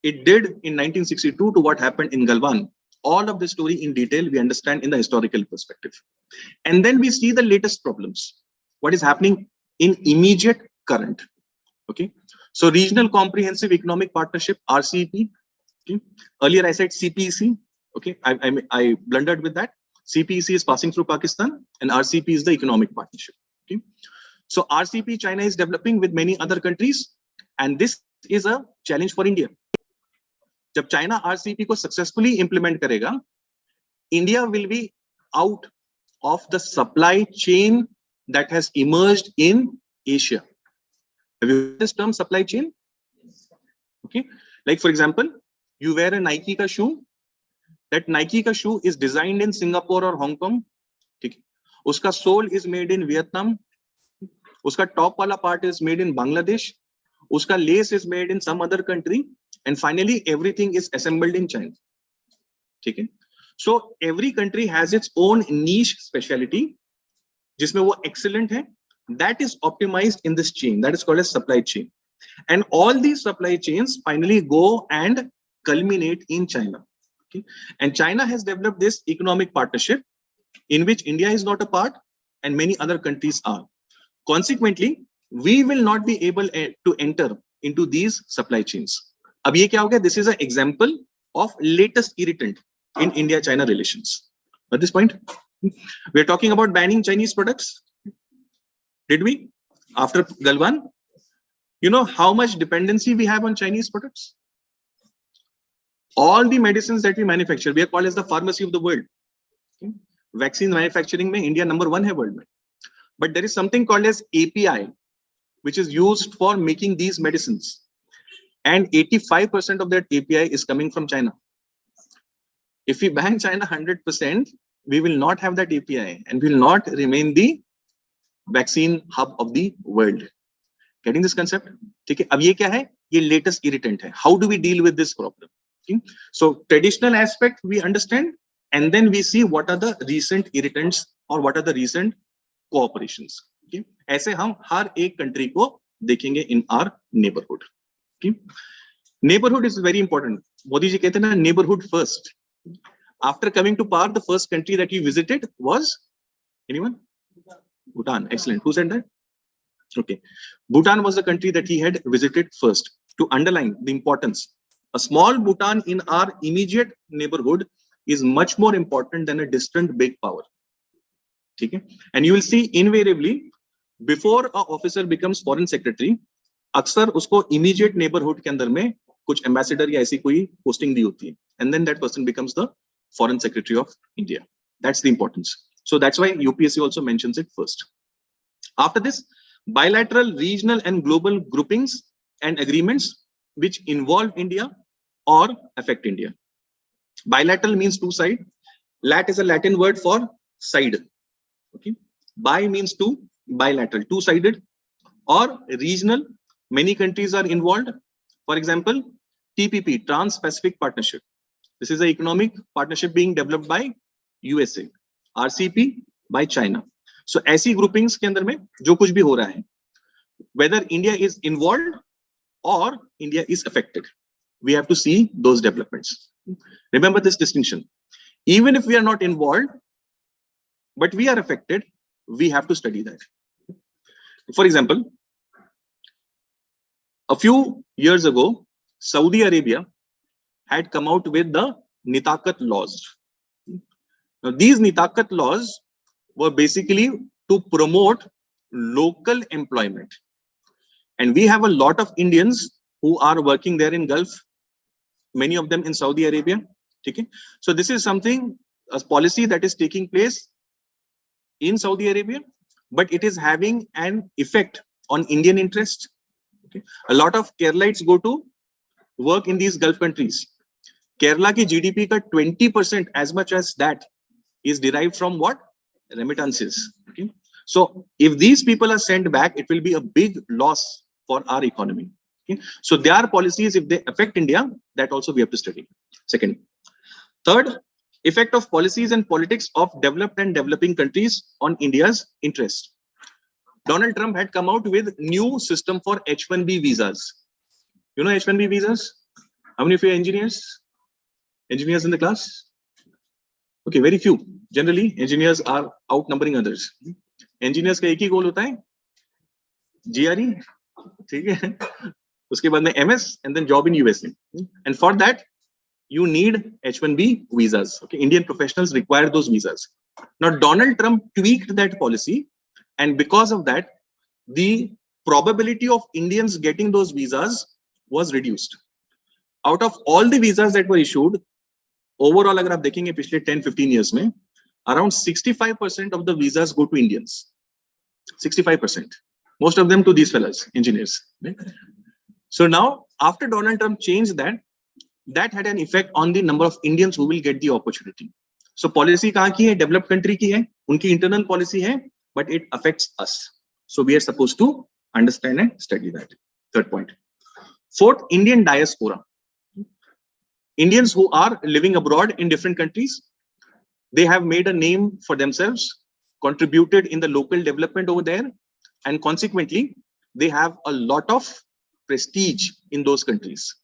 it did in 1962 to what happened in Galwan. All of the story in detail we understand in the historical perspective. And then we see the latest problems. What is happening in immediate current. Okay. So Regional Comprehensive Economic Partnership, RCEP. Okay. Earlier I said CPEC. Okay. I blundered with that. CPEC is passing through Pakistan and RCEP is the economic partnership. Okay. So RCEP China is developing with many other countries, and this is a challenge for India. जब China RCEP को successfully implement करेगा, India will be out of the supply chain that has emerged in Asia. Have you heard this term supply chain? Okay, like for example, you wear a Nike ka shoe. That Nike ka shoe is designed in Singapore or Hong Kong. Okay, uska sole is made in Vietnam. Uska top wala part is made in Bangladesh. Uska lace is made in some other country. And finally, everything is assembled in China. Okay? So every country has its own niche specialty, jisme wo excellent hai. That is optimized in this chain. That is called as supply chain. And all these supply chains finally go and culminate in China. Okay? And China has developed this economic partnership in which India is not a part and many other countries are. Consequently, we will not be able to enter into these supply chains. अब ये क्या हो गया? This is an example of latest irritant in India-China relations. At this point, we are talking about banning Chinese products. Did we? After Galwan, you know how much dependency we have on Chinese products? All the medicines that we manufacture, we are called as the pharmacy of the world. Okay? Vaccine manufacturing mein India number 1 hai world mein. But there is something called as API, which is used for making these medicines. And 85% of that API is coming from China. If we ban China 100%, we will not have that API and will not remain the vaccine hub of the world. Getting this concept? Okay. Ab ye kya hai? Ye latest irritant hai. How do we deal with this problem? Okay. So traditional aspect we understand, and then we see what are the recent irritants or what are the recent cooperations. Okay. ऐसे हम हर एक country को देखेंगे in our neighborhood. Okay. Neighborhood is very important. Modi ji कहते हैं ना, neighborhood first. After coming to power, the first country that he visited was Anyone? Bhutan. Excellent. Who said that? Okay. Bhutan was the country that he had visited first. To underline the importance, a small Bhutan in our immediate neighborhood is much more important than a distant big power. Okay? And you will see invariably, before a officer becomes foreign secretary, अक्सर उसको immediate neighborhood के अंदर में कुछ ambassador या ऐसी कोई posting दी होती है, and then that person becomes the foreign secretary of India. That's the importance. So that's why UPSC also mentions it first. After this, bilateral, regional, and global groupings and agreements which involve India or affect India. Bilateral means two side. Lat is a Latin word for side. Okay. Bi means two, bilateral, two-sided, or regional. Many countries are involved. For example, TPP, Trans-Pacific Partnership. This is an economic partnership being developed by USA. RCP by China. So ऐसी groupings के अंदर में जो कुछ भी हो रहा है, whether India is involved or India is affected, we have to see those developments. Remember this distinction. Even if we are not involved, but we are affected, we have to study that. For example, a few years ago, Saudi Arabia had come out with the Nitakat laws. Now, these Nitakat laws were basically to promote local employment. And we have a lot of Indians who are working there in Gulf, many of them in Saudi Arabia. Okay? So this is something, a policy that is taking place in Saudi Arabia, but it is having an effect on Indian interest. Okay? A lot of Keralites go to work in these Gulf countries. Kerala ki GDP ka 20%, as much as that, is derived from what? Remittances. Okay? So if these people are sent back, it will be a big loss for our economy. Okay? So their policies, if they affect India, that also we have to study. Second. Third, effect of policies and politics of developed and developing countries on India's interest. Donald Trump had come out with new system for H-1B visas. You know H-1B visas? How many of you are engineers? Engineers in the class? Okay, very few. Generally, engineers are outnumbering others. Engineers का एक ही goal होता है, GRE, ठीक है? उसके बाद में MS and then job in USA. And for that, you need H-1B visas. Okay, Indian professionals require those visas. Now, Donald Trump tweaked that policy, and because of that, the probability of Indians getting those visas was reduced. Out of all the visas that were issued, overall, अगर आप देखेंगे पिछले 10-15 years में, around 65% of the visas go to Indians. 65%. Most of them to these fellas, engineers. So now, after Donald Trump changed that, that had an effect on the number of Indians who will get the opportunity. So policy कहाँ की है? Developed country की है. उनकी internal policy है, but it affects us. So we are supposed to understand and study that. Third point. Fourth, Indian diaspora. Indians who are living abroad in different countries, they have made a name for themselves, contributed in the local development over there, and consequently, they have a lot of prestige in those countries.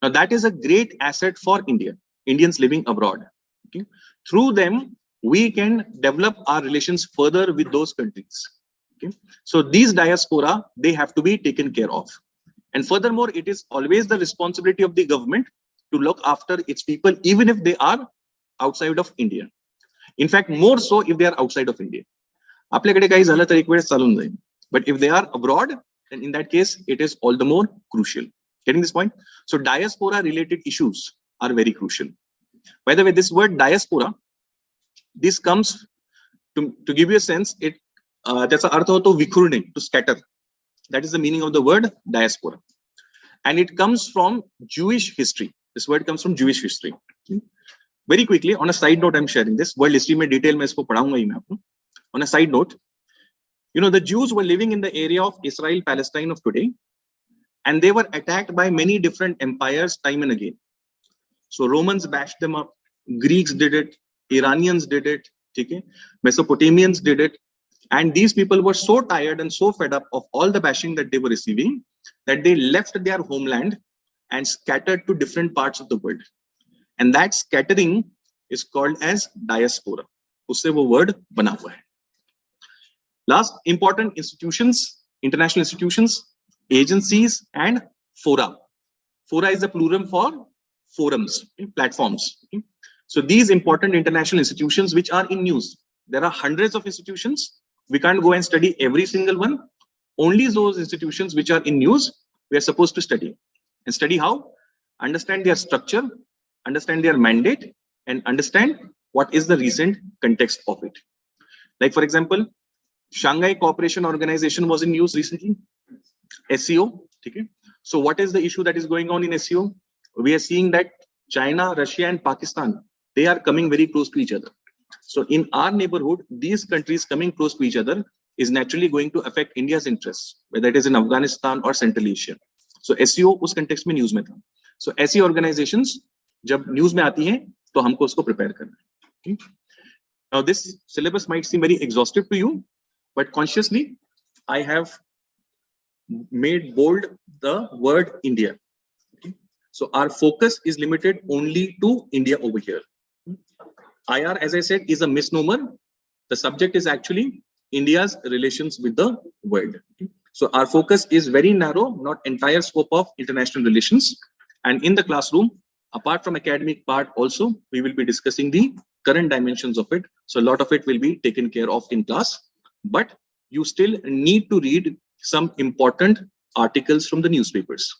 Now, that is a great asset for India, Indians living abroad. Okay? Through them, we can develop our relations further with those countries. Okay? So these diaspora, they have to be taken care of. And furthermore, it is always the responsibility of the government to look after its people, even if they are outside of India. In fact, more so if they are outside of India. आपल्याकडे काही झालं तर एक वेळेस चालून जाईल. But if they are abroad, then in that case, it is all the more crucial. Getting this point? So diaspora related issues are very crucial. By the way, this word diaspora, this comes to give you a sense, त्याचा अर्थ होतो विखुरणे, to scatter. That is the meaning of the word diaspora. And it comes from Jewish history. This word comes from Jewish history. Very quickly, on a side note, I'm sharing this. World history में detail में इसको पढ़ाऊंगा ही मैं आपको. On a side note, you know, the Jews were living in the area of Israel, Palestine of today, and they were attacked by many different empires time and again. So Romans bashed them up, Greeks did it, Iranians did it, okay? Mesopotamians did it, and these people were so tired and so fed up of all the bashing that they were receiving that they left their homeland and scattered to different parts of the world. And that scattering is called as diaspora. उससे वो word बना हुआ है. Last, important institutions, international institutions, agencies, and fora. Fora is the plural for forums, okay, platforms. Okay. So these important international institutions which are in news, there are hundreds of institutions. We can't go and study every single one. Only those institutions which are in news, we are supposed to study. And study how? Understand their structure, understand their mandate, and understand what is the recent context of it. Like for example, Shanghai Cooperation Organization was in news recently. SEO. Okay. So what is the issue that is going on in SEO? We are seeing that China, Russia, and Pakistan, they are coming very close to each other. So in our neighborhood, these countries coming close to each other is naturally going to affect India's interests, whether it is in Afghanistan or Central Asia. So SEO उस context में news में था. So SEO organizations जब news में आती हैं, तो हमको उसको prepare करना है. Okay? Now this syllabus might seem very exhaustive to you, but consciously I have made bold the word India. Okay? So our focus is limited only to India over here. IR, as I said, is a misnomer. The subject is actually India's relations with the world. Okay? So our focus is very narrow, not entire scope of international relations. And in the classroom, apart from academic part also, we will be discussing the current dimensions of it. So a lot of it will be taken care of in class, but you still need to read some important articles from the newspapers.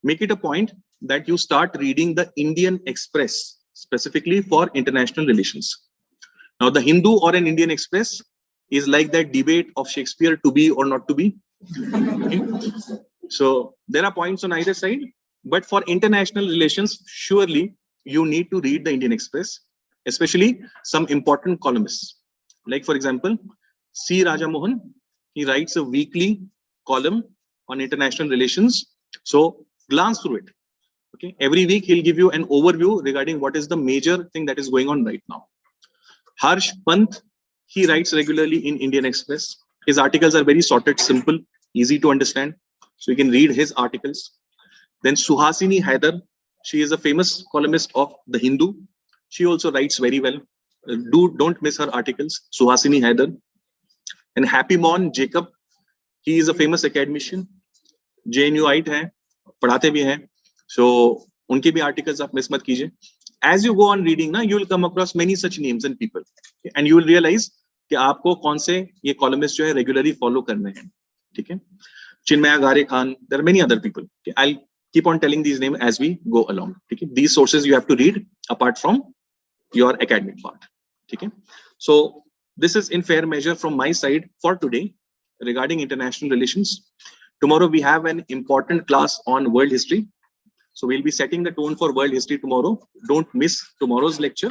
Make it a point that you start reading the Indian Express specifically for international relations. Now the Hindu or an Indian Express is like that debate of Shakespeare, to be or not to be. Okay? So there are points on either side, but for international relations, surely you need to read the Indian Express, especially some important columnists. Like for example, C. Rajamohan, he writes a weekly column on international relations. So glance through it. Okay, every week he'll give you an overview regarding what is the major thing that is going on right now. Harsh Pant, he writes regularly in Indian Express. His articles are very sorted, simple, easy to understand. So you can read his articles. Then Suhasini Haidar, she is a famous columnist of The Hindu. She also writes very well. Don't miss her articles, Suhasini Haidar. And Happy Mon Jacob, he is a famous academician. JNUite hai, padhate bhi hai. So unke bhi articles aap miss mat kijiye. As you go on reading, na, you will come across many such names and people, okay? And you will realize कि आपको कौन से ये columnists जो है regularly follow करने हैं, ठीक है? Chinmaya Gare Khan, there are many other people. Okay? I'll keep on telling these names as we go along. Okay? These sources you have to read apart from your academic part. Okay? So this is in fair measure from my side for today regarding international relations. Tomorrow we have an important class on world history. So we'll be setting the tone for world history tomorrow. Don't miss tomorrow's lecture.